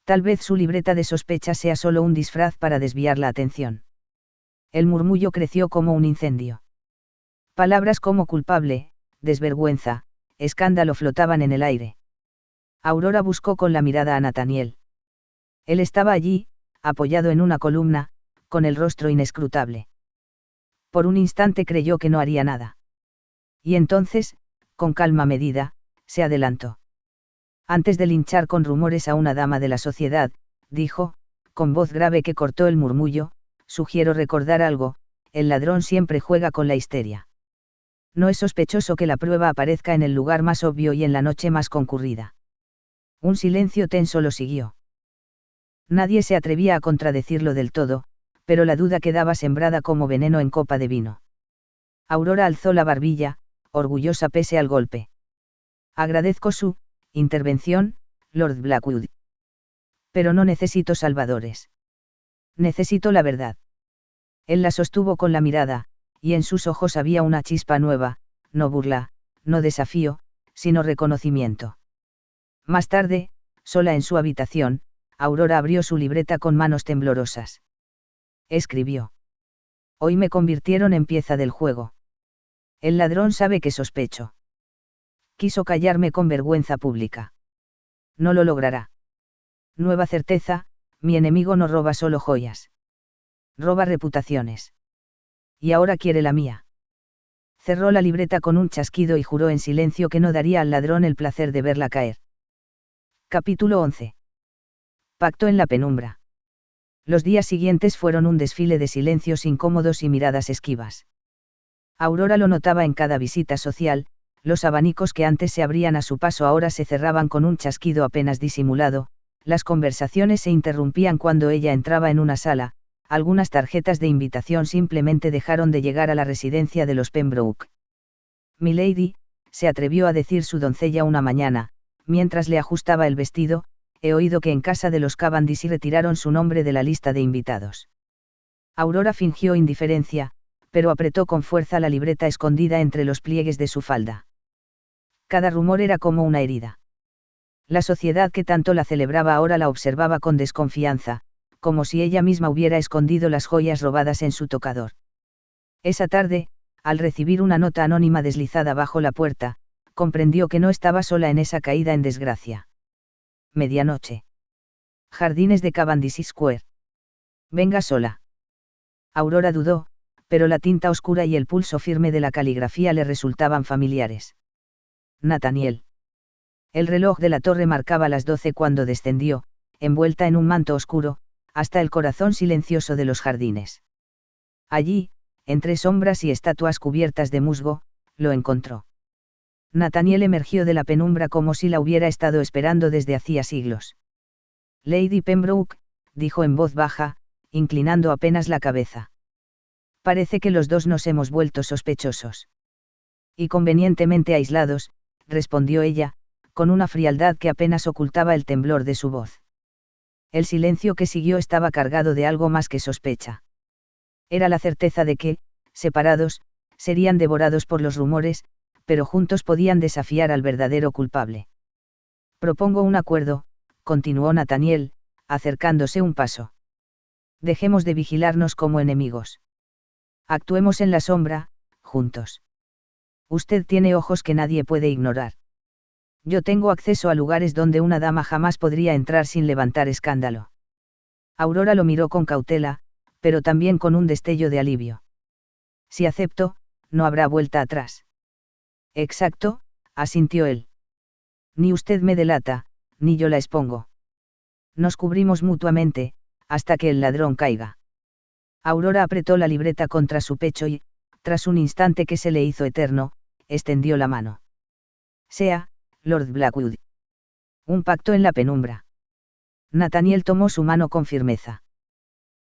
Tal vez su libreta de sospecha sea solo un disfraz para desviar la atención. El murmullo creció como un incendio. Palabras como culpable, desvergüenza, escándalo flotaban en el aire. Aurora buscó con la mirada a Nathaniel. Él estaba allí, apoyado en una columna, con el rostro inescrutable. Por un instante creyó que no haría nada. Y entonces, con calma medida, se adelantó. Antes de linchar con rumores a una dama de la sociedad, dijo, con voz grave que cortó el murmullo, sugiero recordar algo, el ladrón siempre juega con la histeria. No es sospechoso que la prueba aparezca en el lugar más obvio y en la noche más concurrida. Un silencio tenso lo siguió. Nadie se atrevía a contradecirlo del todo, pero la duda quedaba sembrada como veneno en copa de vino. Aurora alzó la barbilla, orgullosa pese al golpe. Agradezco su intervención, Lord Blackwood. Pero no necesito salvadores. Necesito la verdad. Él la sostuvo con la mirada, y en sus ojos había una chispa nueva, no burla, no desafío, sino reconocimiento. Más tarde, sola en su habitación, Aurora abrió su libreta con manos temblorosas. Escribió. Hoy me convirtieron en pieza del juego. El ladrón sabe que sospecho. Quiso callarme con vergüenza pública. No lo logrará. Nueva certeza, mi enemigo no roba solo joyas. Roba reputaciones. Y ahora quiere la mía. Cerró la libreta con un chasquido y juró en silencio que no daría al ladrón el placer de verla caer. Capítulo 11. Pacto en la penumbra. Los días siguientes fueron un desfile de silencios incómodos y miradas esquivas. Aurora lo notaba en cada visita social, los abanicos que antes se abrían a su paso ahora se cerraban con un chasquido apenas disimulado, las conversaciones se interrumpían cuando ella entraba en una sala, algunas tarjetas de invitación simplemente dejaron de llegar a la residencia de los Pembroke. Milady, se atrevió a decir su doncella una mañana, mientras le ajustaba el vestido, he oído que en casa de los Cavendish retiraron su nombre de la lista de invitados. Aurora fingió indiferencia, pero apretó con fuerza la libreta escondida entre los pliegues de su falda. Cada rumor era como una herida. La sociedad que tanto la celebraba ahora la observaba con desconfianza, como si ella misma hubiera escondido las joyas robadas en su tocador. Esa tarde, al recibir una nota anónima deslizada bajo la puerta, comprendió que no estaba sola en esa caída en desgracia. Medianoche. Jardines de Cavendish Square. Venga sola. Aurora dudó, pero la tinta oscura y el pulso firme de la caligrafía le resultaban familiares. Nathaniel. El reloj de la torre marcaba las 12 cuando descendió, envuelta en un manto oscuro, hasta el corazón silencioso de los jardines. Allí, entre sombras y estatuas cubiertas de musgo, lo encontró. Nathaniel emergió de la penumbra como si la hubiera estado esperando desde hacía siglos. Lady Pembroke, dijo en voz baja, inclinando apenas la cabeza. Parece que los dos nos hemos vuelto sospechosos. Y convenientemente aislados, respondió ella, con una frialdad que apenas ocultaba el temblor de su voz. El silencio que siguió estaba cargado de algo más que sospecha. Era la certeza de que, separados, serían devorados por los rumores, pero juntos podían desafiar al verdadero culpable. Propongo un acuerdo, continuó Nathaniel, acercándose un paso. Dejemos de vigilarnos como enemigos. Actuemos en la sombra, juntos. Usted tiene ojos que nadie puede ignorar. Yo tengo acceso a lugares donde una dama jamás podría entrar sin levantar escándalo. Aurora lo miró con cautela, pero también con un destello de alivio. Si acepto, no habrá vuelta atrás. Exacto, asintió él. Ni usted me delata, ni yo la expongo. Nos cubrimos mutuamente, hasta que el ladrón caiga. Aurora apretó la libreta contra su pecho y, tras un instante que se le hizo eterno, extendió la mano. Sea, Lord Blackwood. Un pacto en la penumbra. Nathaniel tomó su mano con firmeza.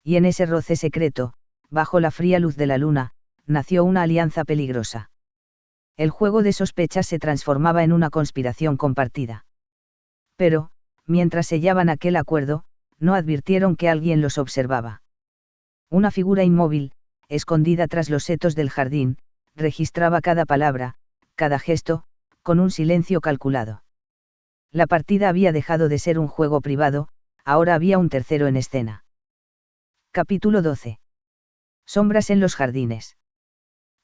Y en ese roce secreto, bajo la fría luz de la luna, nació una alianza peligrosa. El juego de sospechas se transformaba en una conspiración compartida. Pero, mientras sellaban aquel acuerdo, no advirtieron que alguien los observaba. Una figura inmóvil, escondida tras los setos del jardín, registraba cada palabra, cada gesto, con un silencio calculado. La partida había dejado de ser un juego privado, ahora había un tercero en escena. Capítulo 12. Sombras en los jardines.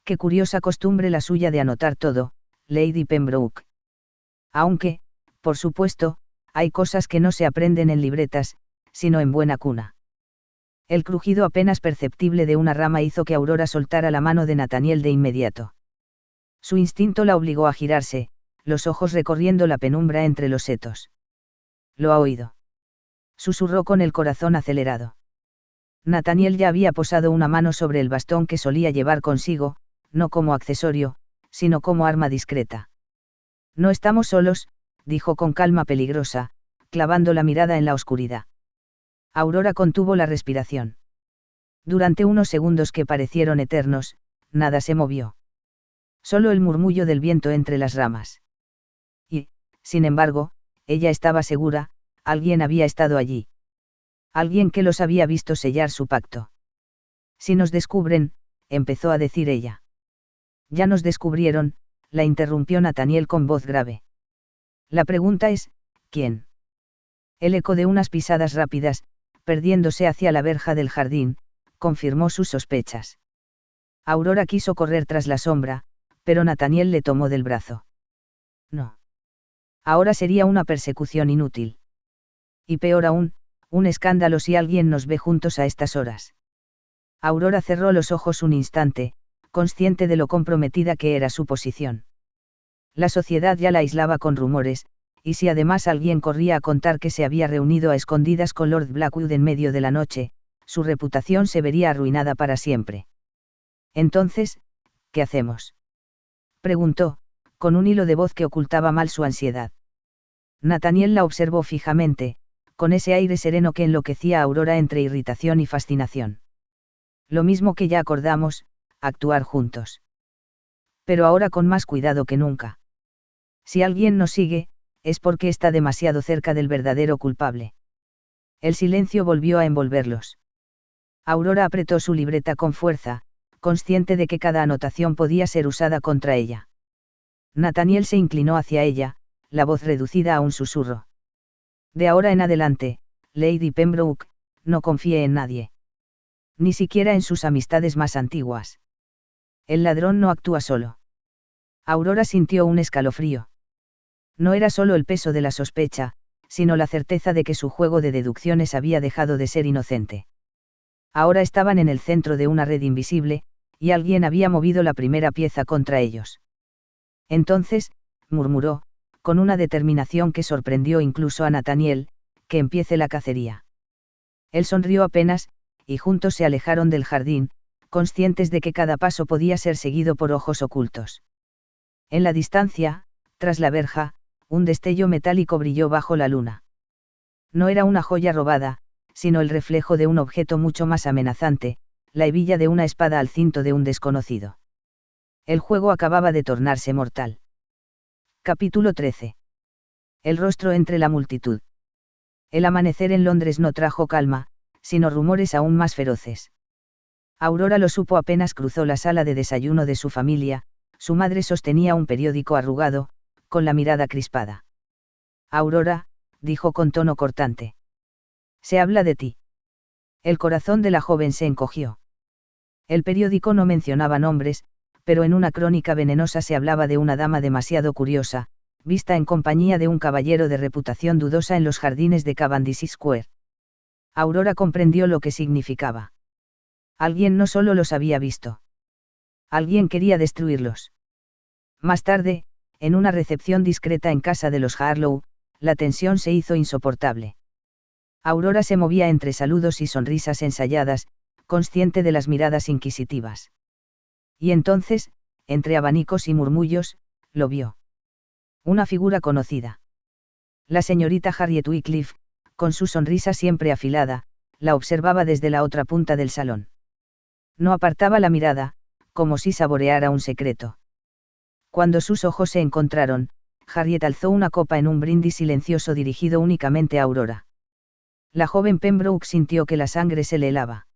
Qué curiosa costumbre la suya de anotar todo, Lady Pembroke. Aunque, por supuesto, hay cosas que no se aprenden en libretas, sino en buena cuna. El crujido apenas perceptible de una rama hizo que Aurora soltara la mano de Nathaniel de inmediato. Su instinto la obligó a girarse, los ojos recorriendo la penumbra entre los setos. ¿Lo ha oído?, susurró con el corazón acelerado. Nathaniel ya había posado una mano sobre el bastón que solía llevar consigo, no como accesorio, sino como arma discreta. No estamos solos, dijo con calma peligrosa, clavando la mirada en la oscuridad. Aurora contuvo la respiración. Durante unos segundos que parecieron eternos, nada se movió. Solo el murmullo del viento entre las ramas. Y, sin embargo, ella estaba segura, alguien había estado allí. Alguien que los había visto sellar su pacto. Si nos descubren, empezó a decir ella. Ya nos descubrieron, la interrumpió Nathaniel con voz grave. La pregunta es, ¿quién? El eco de unas pisadas rápidas, perdiéndose hacia la verja del jardín, confirmó sus sospechas. Aurora quiso correr tras la sombra, pero Nathaniel le tomó del brazo. No. Ahora sería una persecución inútil. Y peor aún, un escándalo si alguien nos ve juntos a estas horas. Aurora cerró los ojos un instante, consciente de lo comprometida que era su posición. La sociedad ya la aislaba con rumores, y si además alguien corría a contar que se había reunido a escondidas con Lord Blackwood en medio de la noche, su reputación se vería arruinada para siempre. Entonces, ¿qué hacemos?, preguntó, con un hilo de voz que ocultaba mal su ansiedad. Nathaniel la observó fijamente, con ese aire sereno que enloquecía a Aurora entre irritación y fascinación. Lo mismo que ya acordamos, actuar juntos. Pero ahora con más cuidado que nunca. Si alguien nos sigue, es porque está demasiado cerca del verdadero culpable. El silencio volvió a envolverlos. Aurora apretó su libreta con fuerza, consciente de que cada anotación podía ser usada contra ella. Nathaniel se inclinó hacia ella, la voz reducida a un susurro. De ahora en adelante, Lady Pembroke, no confíe en nadie. Ni siquiera en sus amistades más antiguas. El ladrón no actúa solo. Aurora sintió un escalofrío. No era solo el peso de la sospecha, sino la certeza de que su juego de deducciones había dejado de ser inocente. Ahora estaban en el centro de una red invisible, y alguien había movido la primera pieza contra ellos. Entonces, murmuró, con una determinación que sorprendió incluso a Nathaniel, que empiece la cacería. Él sonrió apenas, y juntos se alejaron del jardín, conscientes de que cada paso podía ser seguido por ojos ocultos. En la distancia, tras la verja, un destello metálico brilló bajo la luna. No era una joya robada, sino el reflejo de un objeto mucho más amenazante, la hebilla de una espada al cinto de un desconocido. El juego acababa de tornarse mortal. Capítulo 13. El rostro entre la multitud. El amanecer en Londres no trajo calma, sino rumores aún más feroces. Aurora lo supo apenas cruzó la sala de desayuno de su familia, su madre sostenía un periódico arrugado, con la mirada crispada. Aurora, dijo con tono cortante. Se habla de ti. El corazón de la joven se encogió. El periódico no mencionaba nombres, pero en una crónica venenosa se hablaba de una dama demasiado curiosa, vista en compañía de un caballero de reputación dudosa en los jardines de Cavendish Square. Aurora comprendió lo que significaba. Alguien no solo los había visto. Alguien quería destruirlos. Más tarde, en una recepción discreta en casa de los Harlow, la tensión se hizo insoportable. Aurora se movía entre saludos y sonrisas ensayadas, consciente de las miradas inquisitivas. Y entonces, entre abanicos y murmullos, lo vio. Una figura conocida. La señorita Harriet Wycliffe, con su sonrisa siempre afilada, la observaba desde la otra punta del salón. No apartaba la mirada, como si saboreara un secreto. Cuando sus ojos se encontraron, Harriet alzó una copa en un brindis silencioso dirigido únicamente a Aurora. La joven Pembroke sintió que la sangre se le helaba.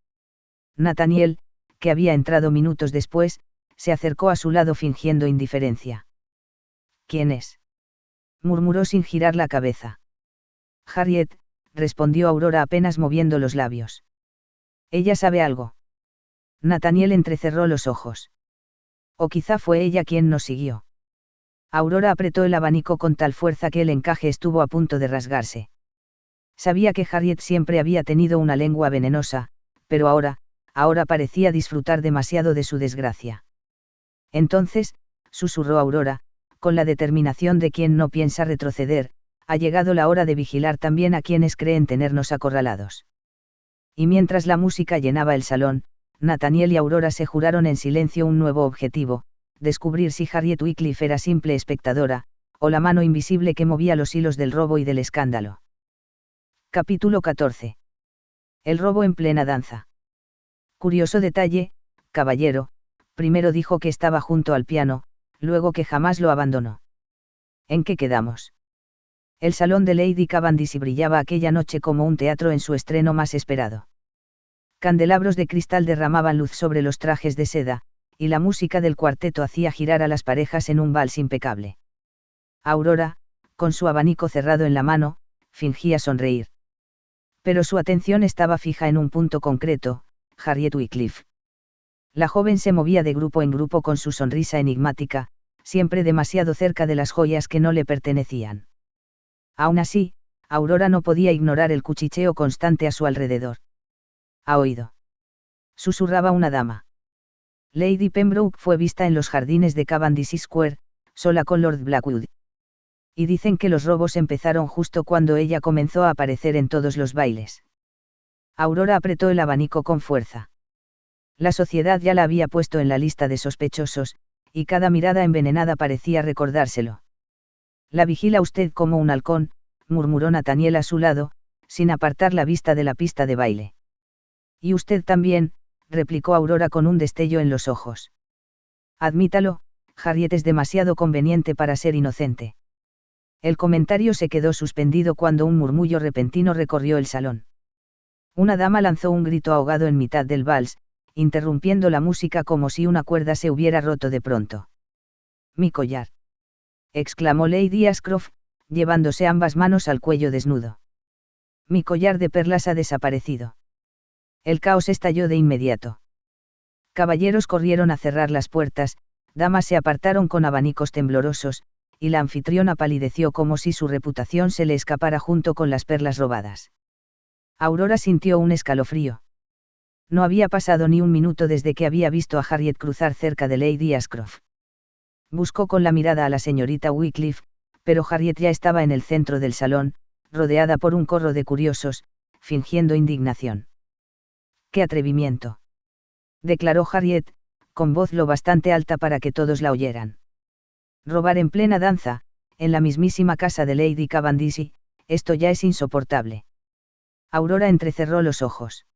Nathaniel, que había entrado minutos después, se acercó a su lado fingiendo indiferencia. ¿Quién es?, murmuró sin girar la cabeza. Harriet, respondió Aurora apenas moviendo los labios. Ella sabe algo. Nathaniel entrecerró los ojos. O quizá fue ella quien nos siguió. Aurora apretó el abanico con tal fuerza que el encaje estuvo a punto de rasgarse. Sabía que Harriet siempre había tenido una lengua venenosa, pero ahora parecía disfrutar demasiado de su desgracia. Entonces, susurró Aurora, con la determinación de quien no piensa retroceder, ha llegado la hora de vigilar también a quienes creen tenernos acorralados. Y mientras la música llenaba el salón, Nathaniel y Aurora se juraron en silencio un nuevo objetivo: descubrir si Harriet Wycliffe era simple espectadora, o la mano invisible que movía los hilos del robo y del escándalo. Capítulo 14. El robo en plena danza. Curioso detalle, caballero, primero dijo que estaba junto al piano, luego que jamás lo abandonó. ¿En qué quedamos? El salón de Lady Cavendish brillaba aquella noche como un teatro en su estreno más esperado. Candelabros de cristal derramaban luz sobre los trajes de seda, y la música del cuarteto hacía girar a las parejas en un vals impecable. Aurora, con su abanico cerrado en la mano, fingía sonreír. Pero su atención estaba fija en un punto concreto: Harriet Wycliffe. La joven se movía de grupo en grupo con su sonrisa enigmática, siempre demasiado cerca de las joyas que no le pertenecían. Aún así, Aurora no podía ignorar el cuchicheo constante a su alrededor. ¿Ha oído?, susurraba una dama. Lady Pembroke fue vista en los jardines de Cavendish Square, sola con Lord Blackwood. Y dicen que los robos empezaron justo cuando ella comenzó a aparecer en todos los bailes. Aurora apretó el abanico con fuerza. La sociedad ya la había puesto en la lista de sospechosos, y cada mirada envenenada parecía recordárselo. La vigila usted como un halcón, murmuró Nathaniel a su lado, sin apartar la vista de la pista de baile. Y usted también, replicó Aurora con un destello en los ojos. Admítalo, Harriet es demasiado conveniente para ser inocente. El comentario se quedó suspendido cuando un murmullo repentino recorrió el salón. Una dama lanzó un grito ahogado en mitad del vals, interrumpiendo la música como si una cuerda se hubiera roto de pronto. Mi collar, exclamó Lady Ashcroft, llevándose ambas manos al cuello desnudo. Mi collar de perlas ha desaparecido. El caos estalló de inmediato. Caballeros corrieron a cerrar las puertas, damas se apartaron con abanicos temblorosos, y la anfitriona palideció como si su reputación se le escapara junto con las perlas robadas. Aurora sintió un escalofrío. No había pasado ni un minuto desde que había visto a Harriet cruzar cerca de Lady Ashcroft. Buscó con la mirada a la señorita Wycliffe, pero Harriet ya estaba en el centro del salón, rodeada por un corro de curiosos, fingiendo indignación. ¡Qué atrevimiento!, declaró Harriet, con voz lo bastante alta para que todos la oyeran. Robar en plena danza, en la mismísima casa de Lady Cavendish, esto ya es insoportable. Aurora entrecerró los ojos.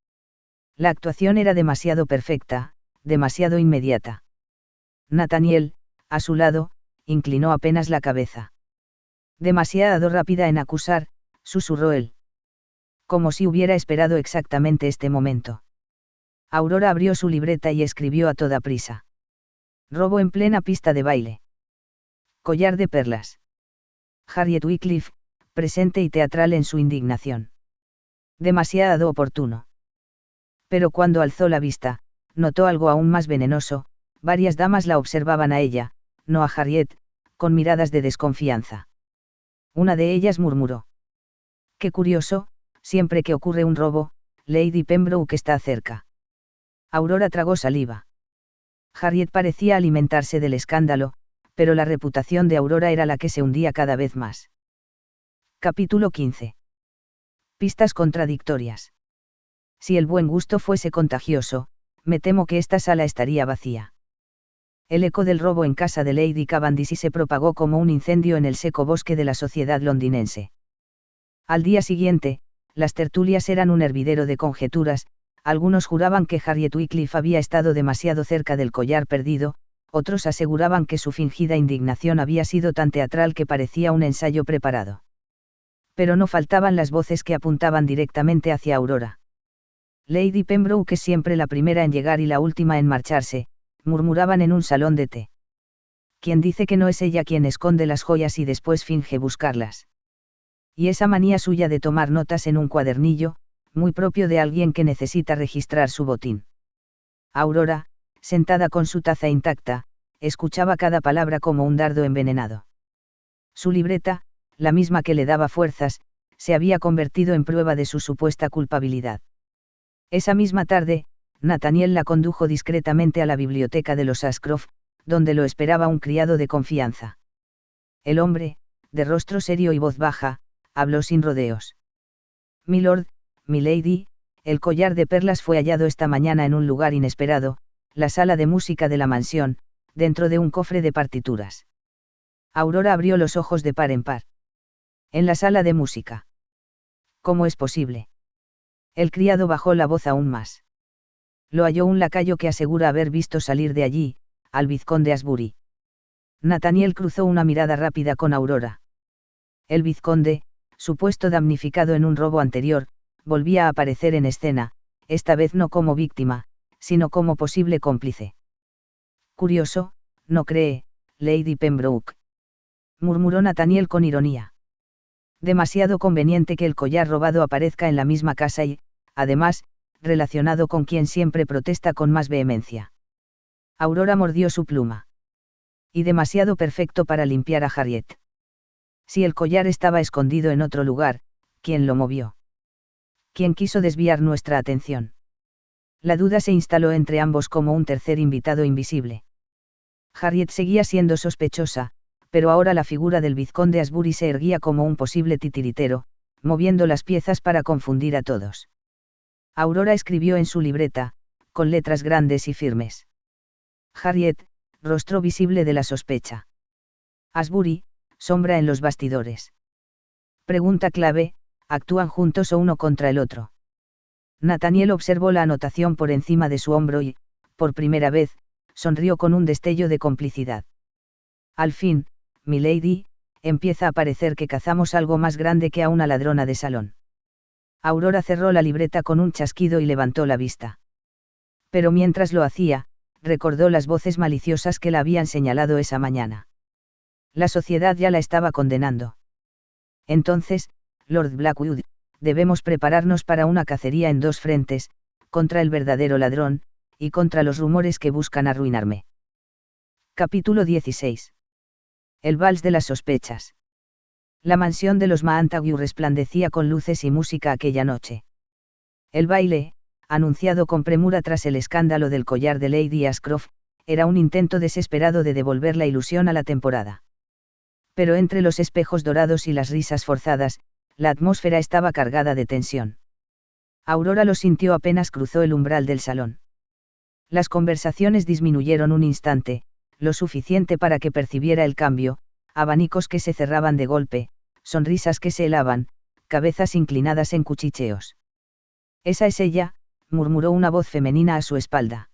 La actuación era demasiado perfecta, demasiado inmediata. Nathaniel, a su lado, inclinó apenas la cabeza. Demasiado rápida en acusar, susurró él. Como si hubiera esperado exactamente este momento. Aurora abrió su libreta y escribió a toda prisa. Robo en plena pista de baile. Collar de perlas. Harriet Wycliffe, presente y teatral en su indignación. Demasiado oportuno. Pero cuando alzó la vista, notó algo aún más venenoso: varias damas la observaban a ella, no a Harriet, con miradas de desconfianza. Una de ellas murmuró: «Qué curioso, siempre que ocurre un robo, Lady Pembroke está cerca». Aurora tragó saliva. Harriet parecía alimentarse del escándalo, pero la reputación de Aurora era la que se hundía cada vez más. Capítulo 15. Pistas contradictorias. Si el buen gusto fuese contagioso, me temo que esta sala estaría vacía. El eco del robo en casa de Lady Cavendish se propagó como un incendio en el seco bosque de la sociedad londinense. Al día siguiente, las tertulias eran un hervidero de conjeturas. Algunos juraban que Harriet Wycliffe había estado demasiado cerca del collar perdido, otros aseguraban que su fingida indignación había sido tan teatral que parecía un ensayo preparado. Pero no faltaban las voces que apuntaban directamente hacia Aurora. Lady Pembroke es siempre la primera en llegar y la última en marcharse, murmuraban en un salón de té. ¿Quién dice que no es ella quien esconde las joyas y después finge buscarlas? Y esa manía suya de tomar notas en un cuadernillo, muy propio de alguien que necesita registrar su botín. Aurora, sentada con su taza intacta, escuchaba cada palabra como un dardo envenenado. Su libreta, la misma que le daba fuerzas, se había convertido en prueba de su supuesta culpabilidad. Esa misma tarde, Nathaniel la condujo discretamente a la biblioteca de los Ashcroft, donde lo esperaba un criado de confianza. El hombre, de rostro serio y voz baja, habló sin rodeos. Milord, milady, el collar de perlas fue hallado esta mañana en un lugar inesperado, la sala de música de la mansión, dentro de un cofre de partituras. Aurora abrió los ojos de par en par. En la sala de música. ¿Cómo es posible? El criado bajó la voz aún más. Lo halló un lacayo que asegura haber visto salir de allí, al vizconde Asbury. Nathaniel cruzó una mirada rápida con Aurora. El vizconde, supuesto damnificado en un robo anterior, volvía a aparecer en escena, esta vez no como víctima, sino como posible cómplice. Curioso, ¿no cree, Lady Pembroke?, murmuró Nathaniel con ironía. Demasiado conveniente que el collar robado aparezca en la misma casa y, además, relacionado con quien siempre protesta con más vehemencia. Aurora mordió su pluma. Y demasiado perfecto para limpiar a Harriet. Si el collar estaba escondido en otro lugar, ¿quién lo movió? ¿Quién quiso desviar nuestra atención? La duda se instaló entre ambos como un tercer invitado invisible. Harriet seguía siendo sospechosa, pero ahora la figura del vizconde Asbury se erguía como un posible titiritero, moviendo las piezas para confundir a todos. Aurora escribió en su libreta, con letras grandes y firmes. Harriet, rostro visible de la sospecha. Asbury, sombra en los bastidores. Pregunta clave, ¿actúan juntos o uno contra el otro? Nathaniel observó la anotación por encima de su hombro y, por primera vez, sonrió con un destello de complicidad. Al fin, milady, empieza a parecer que cazamos algo más grande que a una ladrona de salón. Aurora cerró la libreta con un chasquido y levantó la vista. Pero mientras lo hacía, recordó las voces maliciosas que la habían señalado esa mañana. La sociedad ya la estaba condenando. Entonces, Lord Blackwood, debemos prepararnos para una cacería en dos frentes, contra el verdadero ladrón, y contra los rumores que buscan arruinarme. Capítulo 16. El vals de las sospechas. La mansión de los Montague resplandecía con luces y música aquella noche. El baile, anunciado con premura tras el escándalo del collar de Lady Ashcroft, era un intento desesperado de devolver la ilusión a la temporada. Pero entre los espejos dorados y las risas forzadas, la atmósfera estaba cargada de tensión. Aurora lo sintió apenas cruzó el umbral del salón. Las conversaciones disminuyeron un instante, lo suficiente para que percibiera el cambio, abanicos que se cerraban de golpe, sonrisas que se helaban, cabezas inclinadas en cuchicheos. Esa es ella, murmuró una voz femenina a su espalda.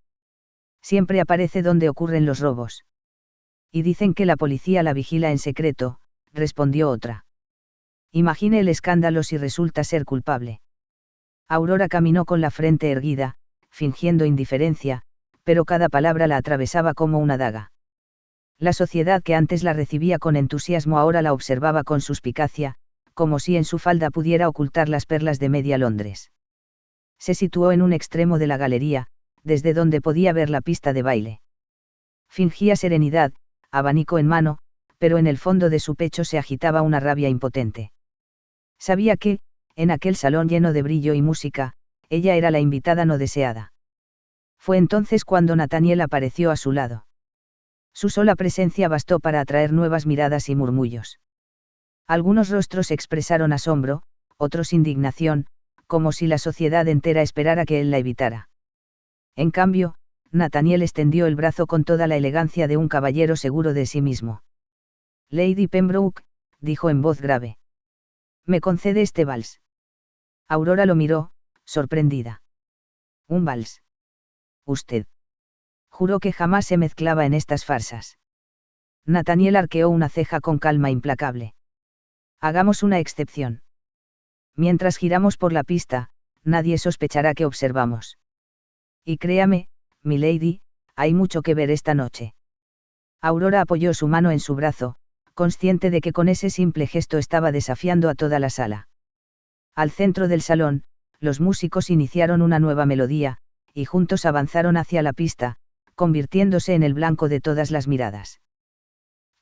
Siempre aparece donde ocurren los robos. Y dicen que la policía la vigila en secreto, respondió otra. Imagine el escándalo si resulta ser culpable. Aurora caminó con la frente erguida, fingiendo indiferencia, pero cada palabra la atravesaba como una daga. La sociedad que antes la recibía con entusiasmo ahora la observaba con suspicacia, como si en su falda pudiera ocultar las perlas de media Londres. Se situó en un extremo de la galería, desde donde podía ver la pista de baile. Fingía serenidad, abanico en mano, pero en el fondo de su pecho se agitaba una rabia impotente. Sabía que, en aquel salón lleno de brillo y música, ella era la invitada no deseada. Fue entonces cuando Nathaniel apareció a su lado. Su sola presencia bastó para atraer nuevas miradas y murmullos. Algunos rostros expresaron asombro, otros indignación, como si la sociedad entera esperara que él la evitara. En cambio, Nathaniel extendió el brazo con toda la elegancia de un caballero seguro de sí mismo. Lady Pembroke, dijo en voz grave. ¿Me concede este vals? Aurora lo miró, sorprendida. ¿Un vals? Usted. Juró que jamás se mezclaba en estas farsas. Nathaniel arqueó una ceja con calma implacable. Hagamos una excepción. Mientras giramos por la pista, nadie sospechará que observamos. Y créame, milady, hay mucho que ver esta noche. Aurora apoyó su mano en su brazo, consciente de que con ese simple gesto estaba desafiando a toda la sala. Al centro del salón, los músicos iniciaron una nueva melodía, y juntos avanzaron hacia la pista, convirtiéndose en el blanco de todas las miradas.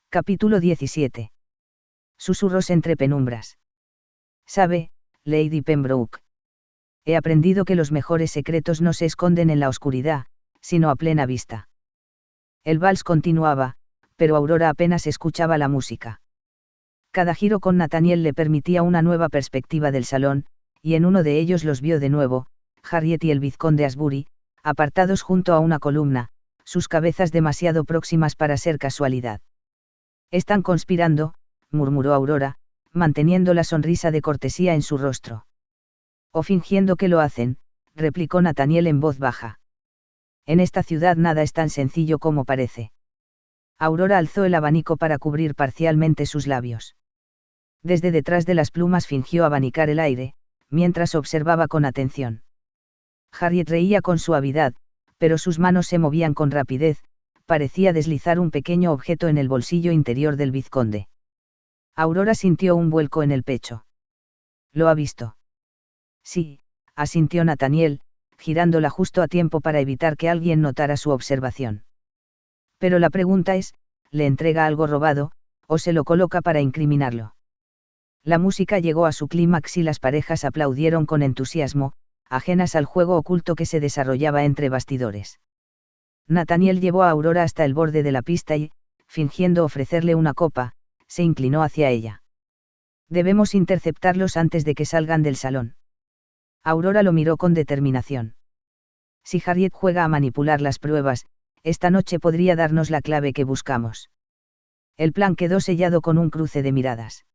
Capítulo 17. Susurros entre penumbras. Sabe, Lady Pembroke. He aprendido que los mejores secretos no se esconden en la oscuridad, sino a plena vista. El vals continuaba, pero Aurora apenas escuchaba la música. Cada giro con Nathaniel le permitía una nueva perspectiva del salón, y en uno de ellos los vio de nuevo, Harriet y el vizconde Asbury, apartados junto a una columna, sus cabezas demasiado próximas para ser casualidad. Están conspirando, murmuró Aurora, manteniendo la sonrisa de cortesía en su rostro. O fingiendo que lo hacen, replicó Nathaniel en voz baja. En esta ciudad nada es tan sencillo como parece. Aurora alzó el abanico para cubrir parcialmente sus labios. Desde detrás de las plumas fingió abanicar el aire, mientras observaba con atención. Harriet reía con suavidad, pero sus manos se movían con rapidez, parecía deslizar un pequeño objeto en el bolsillo interior del vizconde. Aurora sintió un vuelco en el pecho. ¿Lo ha visto? Sí, asintió Nathaniel, girándola justo a tiempo para evitar que alguien notara su observación. Pero la pregunta es, ¿le entrega algo robado, o se lo coloca para incriminarlo? La música llegó a su clímax y las parejas aplaudieron con entusiasmo, ajenas al juego oculto que se desarrollaba entre bastidores. Nathaniel llevó a Aurora hasta el borde de la pista y, fingiendo ofrecerle una copa, se inclinó hacia ella. Debemos interceptarlos antes de que salgan del salón. Aurora lo miró con determinación. Si Harriet juega a manipular las pruebas, esta noche podría darnos la clave que buscamos. El plan quedó sellado con un cruce de miradas.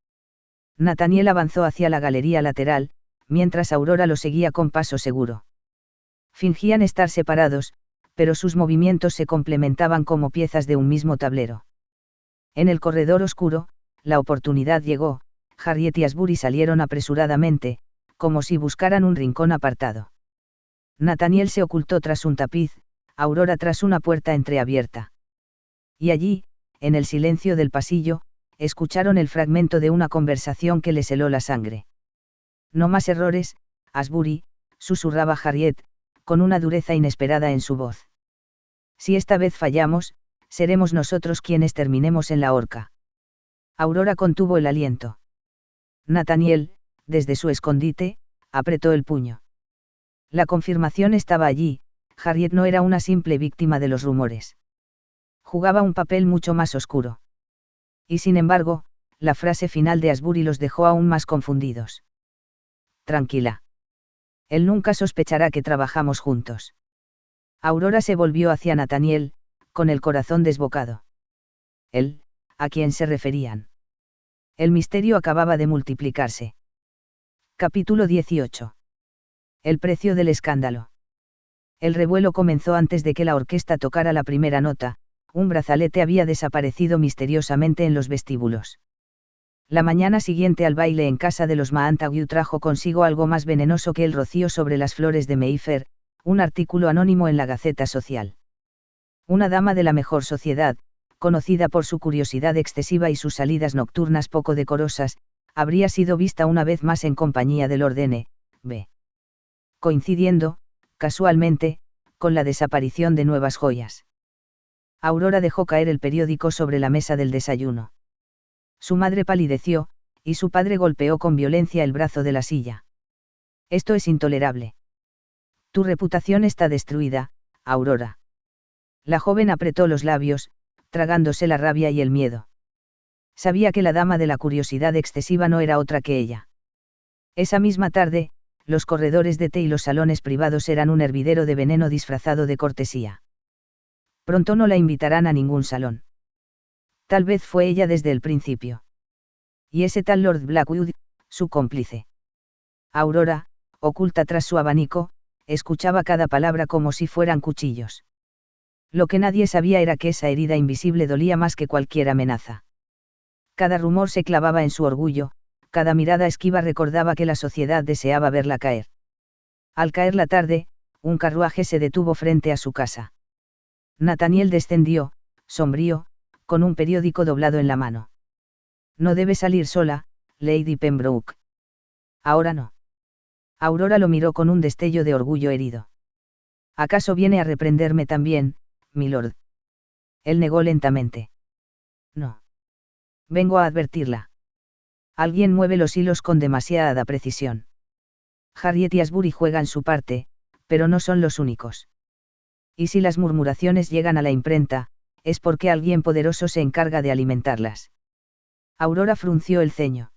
Nathaniel avanzó hacia la galería lateral, mientras Aurora lo seguía con paso seguro. Fingían estar separados, pero sus movimientos se complementaban como piezas de un mismo tablero. En el corredor oscuro, la oportunidad llegó, Harriet y Asbury salieron apresuradamente, como si buscaran un rincón apartado. Nathaniel se ocultó tras un tapiz, Aurora tras una puerta entreabierta. Y allí, en el silencio del pasillo, escucharon el fragmento de una conversación que les heló la sangre. No más errores, Asbury, susurraba Harriet, con una dureza inesperada en su voz. Si esta vez fallamos, seremos nosotros quienes terminemos en la horca. Aurora contuvo el aliento. Nathaniel, desde su escondite, apretó el puño. La confirmación estaba allí, Harriet no era una simple víctima de los rumores. Jugaba un papel mucho más oscuro. Y sin embargo, la frase final de Asbury los dejó aún más confundidos. Tranquila. Él nunca sospechará que trabajamos juntos. Aurora se volvió hacia Nathaniel, con el corazón desbocado. Él, ¿a quién se referían? El misterio acababa de multiplicarse. Capítulo 18. El precio del escándalo. El revuelo comenzó antes de que la orquesta tocara la primera nota, un brazalete había desaparecido misteriosamente en los vestíbulos. La mañana siguiente al baile en casa de los Montague trajo consigo algo más venenoso que el rocío sobre las flores de Mayfair, un artículo anónimo en la Gaceta Social. Una dama de la mejor sociedad, conocida por su curiosidad excesiva y sus salidas nocturnas poco decorosas, habría sido vista una vez más en compañía del Lord N.B. Coincidiendo, casualmente, con la desaparición de nuevas joyas. Aurora dejó caer el periódico sobre la mesa del desayuno. Su madre palideció, y su padre golpeó con violencia el brazo de la silla. Esto es intolerable. Tu reputación está destruida, Aurora. La joven apretó los labios, tragándose la rabia y el miedo. Sabía que la dama de la curiosidad excesiva no era otra que ella. Esa misma tarde, los corredores de té y los salones privados eran un hervidero de veneno disfrazado de cortesía. Pronto no la invitarán a ningún salón. Tal vez fue ella desde el principio. Y ese tal Lord Blackwood, su cómplice. Aurora, oculta tras su abanico, escuchaba cada palabra como si fueran cuchillos. Lo que nadie sabía era que esa herida invisible dolía más que cualquier amenaza. Cada rumor se clavaba en su orgullo, cada mirada esquiva recordaba que la sociedad deseaba verla caer. Al caer la tarde, un carruaje se detuvo frente a su casa. Nathaniel descendió, sombrío, con un periódico doblado en la mano. No debe salir sola, Lady Pembroke. Ahora no. Aurora lo miró con un destello de orgullo herido. ¿Acaso viene a reprenderme también, milord? Él negó lentamente. No. Vengo a advertirla. Alguien mueve los hilos con demasiada precisión. Harriet y Asbury juegan su parte, pero no son los únicos. Y si las murmuraciones llegan a la imprenta, es porque alguien poderoso se encarga de alimentarlas. Aurora frunció el ceño.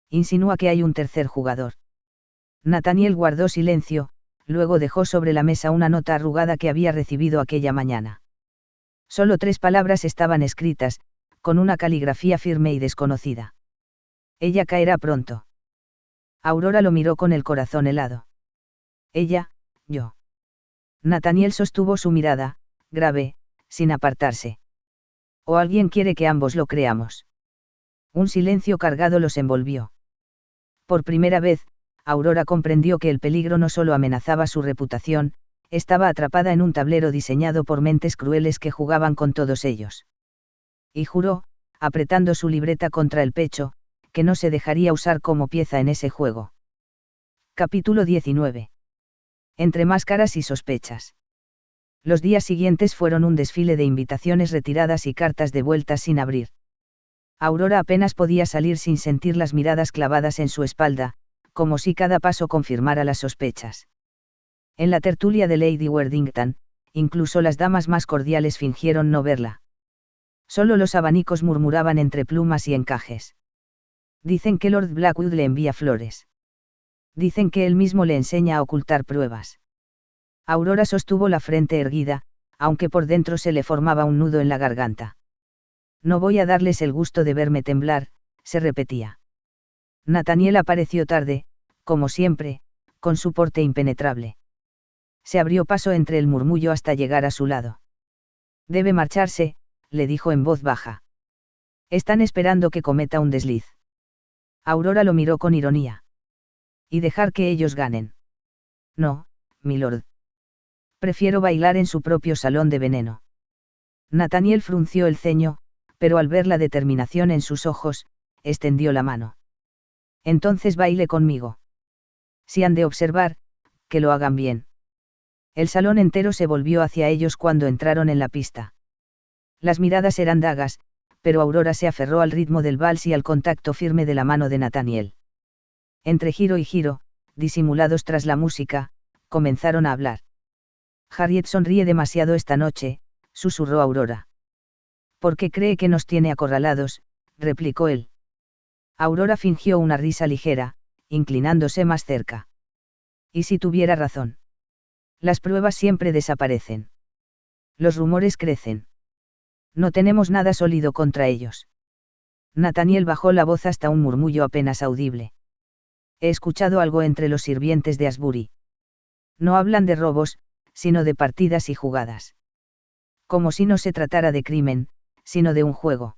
Insinúa que hay un tercer jugador. Nathaniel guardó silencio, luego dejó sobre la mesa una nota arrugada que había recibido aquella mañana. Solo 3 palabras estaban escritas, con una caligrafía firme y desconocida. Ella caerá pronto. Aurora lo miró con el corazón helado. Ella, yo. Nathaniel sostuvo su mirada, grave, sin apartarse. O alguien quiere que ambos lo creamos. Un silencio cargado los envolvió. Por primera vez, Aurora comprendió que el peligro no solo amenazaba su reputación, estaba atrapada en un tablero diseñado por mentes crueles que jugaban con todos ellos. Y juró, apretando su libreta contra el pecho, que no se dejaría usar como pieza en ese juego. Capítulo 19. Entre máscaras y sospechas. Los días siguientes fueron un desfile de invitaciones retiradas y cartas devueltas sin abrir. Aurora apenas podía salir sin sentir las miradas clavadas en su espalda, como si cada paso confirmara las sospechas. En la tertulia de Lady Worthington, incluso las damas más cordiales fingieron no verla. Solo los abanicos murmuraban entre plumas y encajes. Dicen que Lord Blackwood le envía flores. Dicen que él mismo le enseña a ocultar pruebas. Aurora sostuvo la frente erguida, aunque por dentro se le formaba un nudo en la garganta. No voy a darles el gusto de verme temblar, se repetía. Nathaniel apareció tarde, como siempre, con su porte impenetrable. Se abrió paso entre el murmullo hasta llegar a su lado. Debe marcharse, le dijo en voz baja. Están esperando que cometa un desliz. Aurora lo miró con ironía. Y dejar que ellos ganen. No, milord. Prefiero bailar en su propio salón de veneno. Nathaniel frunció el ceño, pero al ver la determinación en sus ojos, extendió la mano. Entonces baile conmigo. Si han de observar, que lo hagan bien. El salón entero se volvió hacia ellos cuando entraron en la pista. Las miradas eran dagas, pero Aurora se aferró al ritmo del vals y al contacto firme de la mano de Nathaniel. Entre giro y giro, disimulados tras la música, comenzaron a hablar. Harriet sonríe demasiado esta noche, susurró Aurora. ¿Por qué cree que nos tiene acorralados?, replicó él. Aurora fingió una risa ligera, inclinándose más cerca. ¿Y si tuviera razón? Las pruebas siempre desaparecen. Los rumores crecen. No tenemos nada sólido contra ellos. Nathaniel bajó la voz hasta un murmullo apenas audible. He escuchado algo entre los sirvientes de Asbury. No hablan de robos, sino de partidas y jugadas. Como si no se tratara de crimen, sino de un juego.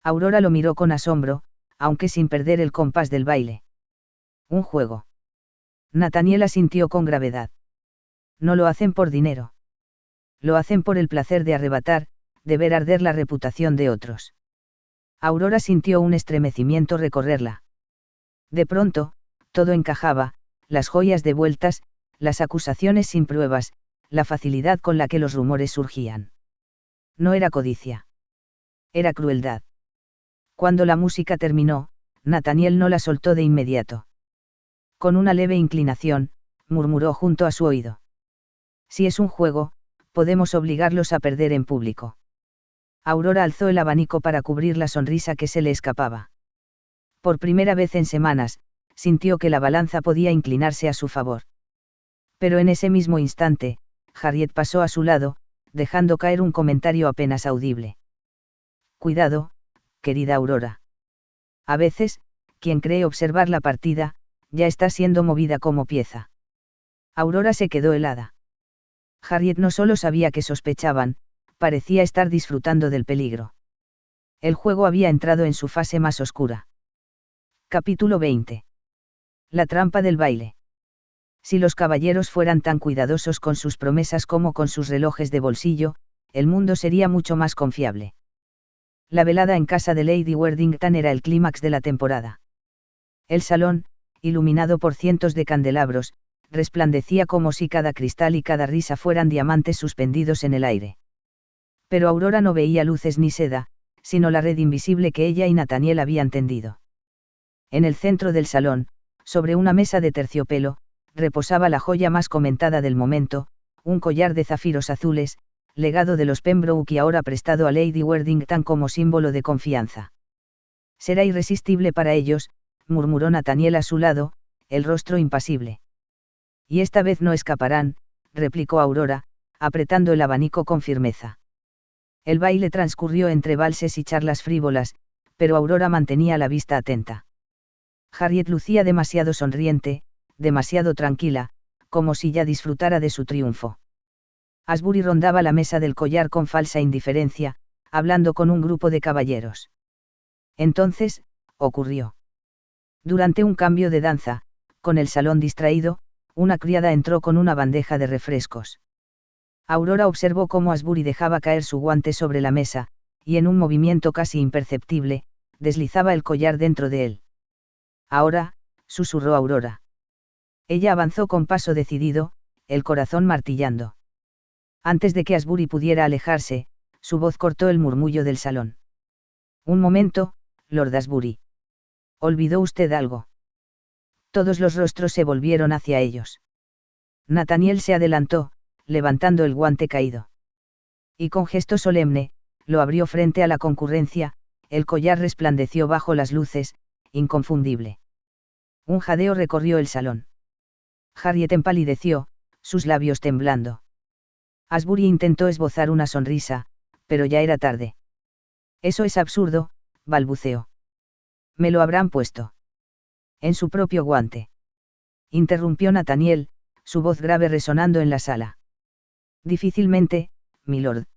Aurora lo miró con asombro, aunque sin perder el compás del baile. Un juego. Nathaniel asintió con gravedad. No lo hacen por dinero. Lo hacen por el placer de arrebatar, de ver arder la reputación de otros. Aurora sintió un estremecimiento recorrerla. De pronto, todo encajaba, las joyas devueltas, las acusaciones sin pruebas, la facilidad con la que los rumores surgían. No era codicia. Era crueldad. Cuando la música terminó, Nathaniel no la soltó de inmediato. Con una leve inclinación, murmuró junto a su oído. Si es un juego, podemos obligarlos a perder en público. Aurora alzó el abanico para cubrir la sonrisa que se le escapaba. Por primera vez en semanas, sintió que la balanza podía inclinarse a su favor. Pero en ese mismo instante, Harriet pasó a su lado, dejando caer un comentario apenas audible. Cuidado, querida Aurora. A veces, quien cree observar la partida, ya está siendo movida como pieza. Aurora se quedó helada. Harriet no solo sabía que sospechaban, parecía estar disfrutando del peligro. El juego había entrado en su fase más oscura. Capítulo 20. La trampa del baile. Si los caballeros fueran tan cuidadosos con sus promesas como con sus relojes de bolsillo, el mundo sería mucho más confiable. La velada en casa de Lady Worthington era el clímax de la temporada. El salón, iluminado por cientos de candelabros, resplandecía como si cada cristal y cada risa fueran diamantes suspendidos en el aire. Pero Aurora no veía luces ni seda, sino la red invisible que ella y Nathaniel habían tendido. En el centro del salón, sobre una mesa de terciopelo, reposaba la joya más comentada del momento, un collar de zafiros azules, legado de los Pembroke y ahora prestado a Lady Worthington como símbolo de confianza. Será irresistible para ellos, murmuró Nathaniel a su lado, el rostro impasible. Y esta vez no escaparán, replicó Aurora, apretando el abanico con firmeza. El baile transcurrió entre valses y charlas frívolas, pero Aurora mantenía la vista atenta. Harriet lucía demasiado sonriente, demasiado tranquila, como si ya disfrutara de su triunfo. Asbury rondaba la mesa del collar con falsa indiferencia, hablando con un grupo de caballeros. Entonces, ocurrió. Durante un cambio de danza, con el salón distraído, una criada entró con una bandeja de refrescos. Aurora observó cómo Asbury dejaba caer su guante sobre la mesa, y en un movimiento casi imperceptible, deslizaba el collar dentro de él. Ahora, susurró Aurora. Ella avanzó con paso decidido, el corazón martillando. Antes de que Asbury pudiera alejarse, su voz cortó el murmullo del salón. Un momento, Lord Asbury. ¿Olvidó usted algo? Todos los rostros se volvieron hacia ellos. Nathaniel se adelantó, levantando el guante caído. Y con gesto solemne, lo abrió frente a la concurrencia, el collar resplandeció bajo las luces, inconfundible. Un jadeo recorrió el salón. Harriet empalideció, sus labios temblando. Asbury intentó esbozar una sonrisa, pero ya era tarde. Eso es absurdo, balbuceó. Me lo habrán puesto. En su propio guante. Interrumpió Nathaniel, su voz grave resonando en la sala. Difícilmente, milord.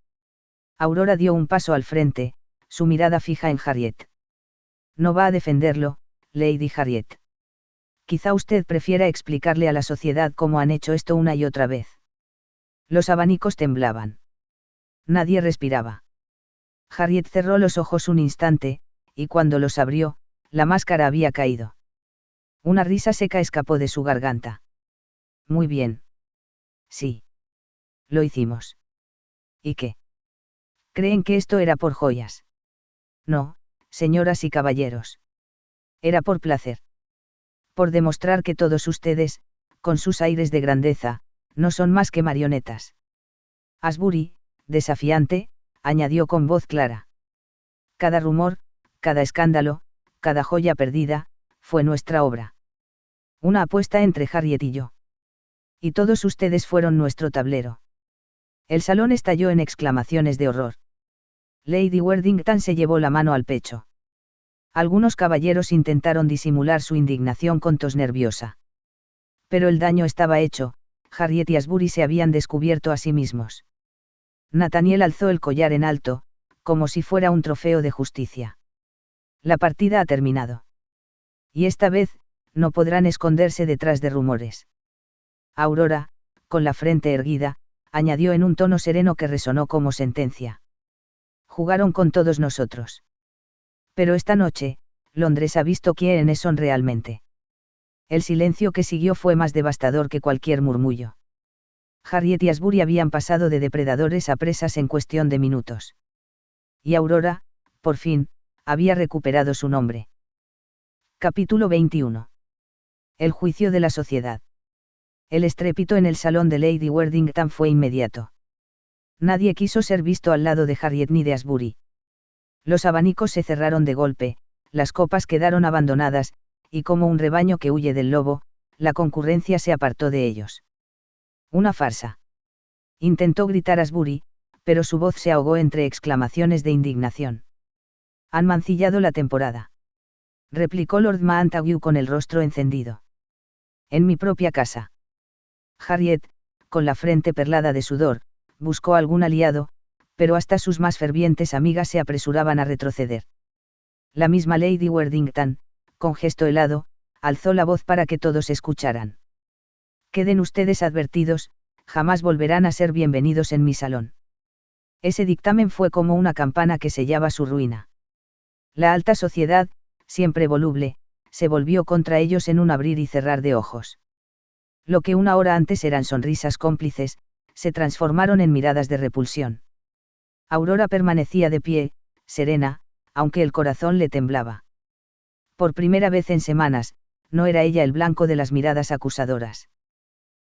Aurora dio un paso al frente, su mirada fija en Harriet. No va a defenderlo, Lady Harriet. Quizá usted prefiera explicarle a la sociedad cómo han hecho esto una y otra vez. Los abanicos temblaban. Nadie respiraba. Harriet cerró los ojos un instante, y cuando los abrió, la máscara había caído. Una risa seca escapó de su garganta. Muy bien. Sí. Lo hicimos. ¿Y qué? ¿Creen que esto era por joyas? No, señoras y caballeros. Era por placer. Por demostrar que todos ustedes, con sus aires de grandeza, no son más que marionetas. Asbury, desafiante, añadió con voz clara. Cada rumor, cada escándalo, cada joya perdida, fue nuestra obra. Una apuesta entre Harriet y yo. Y todos ustedes fueron nuestro tablero. El salón estalló en exclamaciones de horror. Lady Worthington se llevó la mano al pecho. Algunos caballeros intentaron disimular su indignación con tos nerviosa. Pero el daño estaba hecho, Harriet y Asbury se habían descubierto a sí mismos. Nathaniel alzó el collar en alto, como si fuera un trofeo de justicia. La partida ha terminado. Y esta vez, no podrán esconderse detrás de rumores. Aurora, con la frente erguida, añadió en un tono sereno que resonó como sentencia. Jugaron con todos nosotros. Pero esta noche, Londres ha visto quiénes son realmente. El silencio que siguió fue más devastador que cualquier murmullo. Harriet y Asbury habían pasado de depredadores a presas en cuestión de minutos. Y Aurora, por fin, había recuperado su nombre. Capítulo 21. El juicio de la sociedad. El estrépito en el salón de Lady Worthington fue inmediato. Nadie quiso ser visto al lado de Harriet ni de Asbury. Los abanicos se cerraron de golpe, las copas quedaron abandonadas, y como un rebaño que huye del lobo, la concurrencia se apartó de ellos. Una farsa. Intentó gritar Asbury, pero su voz se ahogó entre exclamaciones de indignación. Han mancillado la temporada, replicó Lord Montague con el rostro encendido. En mi propia casa. Harriet, con la frente perlada de sudor, buscó algún aliado, pero hasta sus más fervientes amigas se apresuraban a retroceder. La misma Lady Worthington, con gesto helado, alzó la voz para que todos escucharan. Queden ustedes advertidos, jamás volverán a ser bienvenidos en mi salón. Ese dictamen fue como una campana que sellaba su ruina. La alta sociedad, siempre voluble, se volvió contra ellos en un abrir y cerrar de ojos. Lo que una hora antes eran sonrisas cómplices, se transformaron en miradas de repulsión. Aurora permanecía de pie, serena, aunque el corazón le temblaba. Por primera vez en semanas, no era ella el blanco de las miradas acusadoras.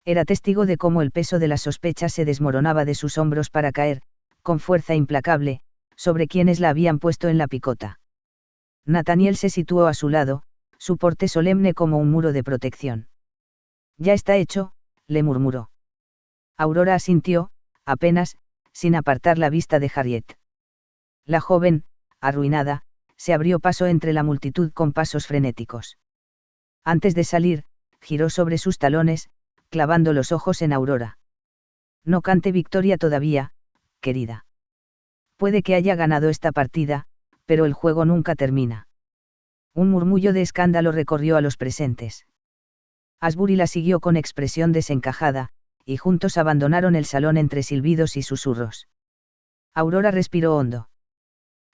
Era testigo de cómo el peso de las sospechas se desmoronaba de sus hombros para caer, con fuerza implacable, sobre quienes la habían puesto en la picota. Nathaniel se situó a su lado, su porte solemne como un muro de protección. Ya está hecho, le murmuró. Aurora asintió, apenas, sin apartar la vista de Harriet. La joven, arruinada, se abrió paso entre la multitud con pasos frenéticos. Antes de salir, giró sobre sus talones, clavando los ojos en Aurora. No cante victoria todavía, querida. Puede que haya ganado esta partida, pero el juego nunca termina. Un murmullo de escándalo recorrió a los presentes. Asbury la siguió con expresión desencajada, y juntos abandonaron el salón entre silbidos y susurros. Aurora respiró hondo.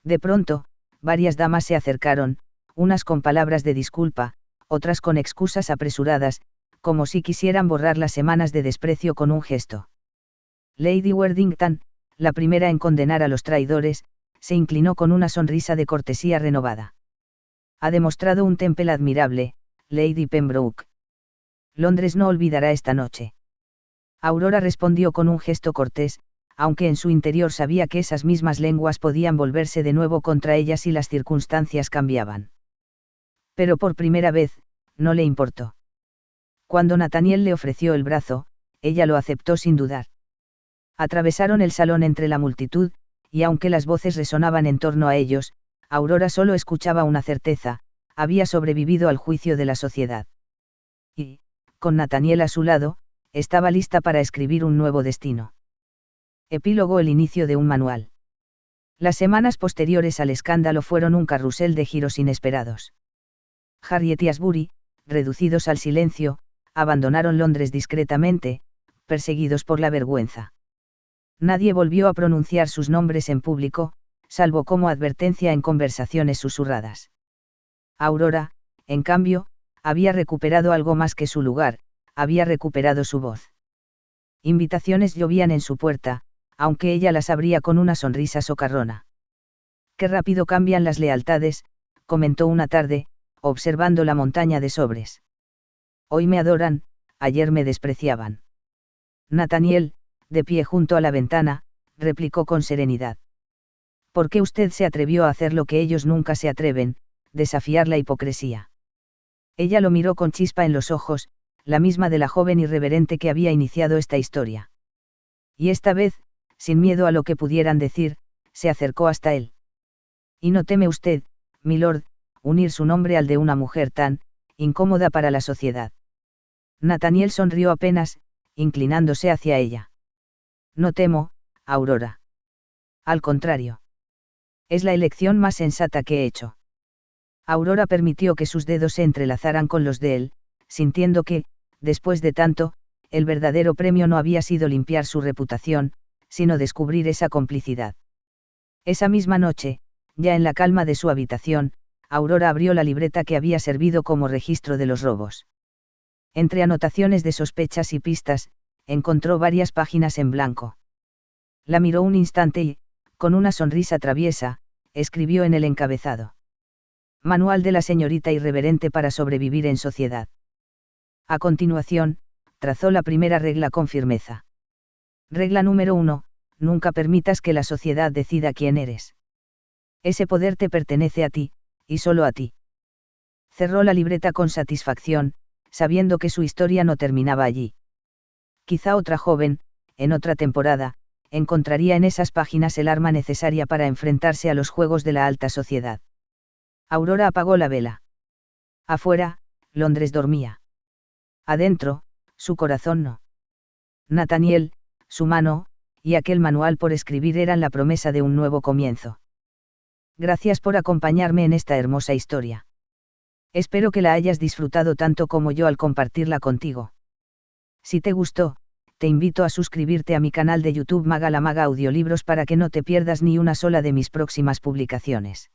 De pronto, varias damas se acercaron, unas con palabras de disculpa, otras con excusas apresuradas, como si quisieran borrar las semanas de desprecio con un gesto. Lady Worthington, la primera en condenar a los traidores, se inclinó con una sonrisa de cortesía renovada. Ha demostrado un temple admirable, Lady Pembroke. Londres no olvidará esta noche. Aurora respondió con un gesto cortés, aunque en su interior sabía que esas mismas lenguas podían volverse de nuevo contra ella si las circunstancias cambiaban. Pero por primera vez, no le importó. Cuando Nathaniel le ofreció el brazo, ella lo aceptó sin dudar. Atravesaron el salón entre la multitud, y aunque las voces resonaban en torno a ellos, Aurora solo escuchaba una certeza: había sobrevivido al juicio de la sociedad. Y, con Nathaniel a su lado, estaba lista para escribir un nuevo destino. Epílogo: el inicio de un manual. Las semanas posteriores al escándalo fueron un carrusel de giros inesperados. Harriet y Asbury, reducidos al silencio, abandonaron Londres discretamente, perseguidos por la vergüenza. Nadie volvió a pronunciar sus nombres en público, salvo como advertencia en conversaciones susurradas. Aurora, en cambio, había recuperado algo más que su lugar, había recuperado su voz. Invitaciones llovían en su puerta, aunque ella las abría con una sonrisa socarrona. Qué rápido cambian las lealtades, comentó una tarde, observando la montaña de sobres. Hoy me adoran, ayer me despreciaban. Nathaniel, de pie junto a la ventana, replicó con serenidad. ¿Por qué usted se atrevió a hacer lo que ellos nunca se atreven, desafiar la hipocresía? Ella lo miró con chispa en los ojos, la misma de la joven irreverente que había iniciado esta historia. Y esta vez, sin miedo a lo que pudieran decir, se acercó hasta él. ¿Y no teme usted, milord, unir su nombre al de una mujer tan incómoda para la sociedad? Nathaniel sonrió apenas, inclinándose hacia ella. No temo, Aurora. Al contrario. Es la elección más sensata que he hecho. Aurora permitió que sus dedos se entrelazaran con los de él, sintiendo que, después de tanto, el verdadero premio no había sido limpiar su reputación, sino descubrir esa complicidad. Esa misma noche, ya en la calma de su habitación, Aurora abrió la libreta que había servido como registro de los robos. Entre anotaciones de sospechas y pistas, encontró varias páginas en blanco. La miró un instante y, con una sonrisa traviesa, escribió en el encabezado: Manual de la señorita irreverente para sobrevivir en sociedad. A continuación, trazó la primera regla con firmeza. Regla número 1, nunca permitas que la sociedad decida quién eres. Ese poder te pertenece a ti, y solo a ti. Cerró la libreta con satisfacción, sabiendo que su historia no terminaba allí. Quizá otra joven, en otra temporada, encontraría en esas páginas el arma necesaria para enfrentarse a los juegos de la alta sociedad. Aurora apagó la vela. Afuera, Londres dormía. Adentro, su corazón no. Nathaniel, su mano, y aquel manual por escribir eran la promesa de un nuevo comienzo. Gracias por acompañarme en esta hermosa historia. Espero que la hayas disfrutado tanto como yo al compartirla contigo. Si te gustó, te invito a suscribirte a mi canal de YouTube Maga la Maga Audiolibros para que no te pierdas ni una sola de mis próximas publicaciones.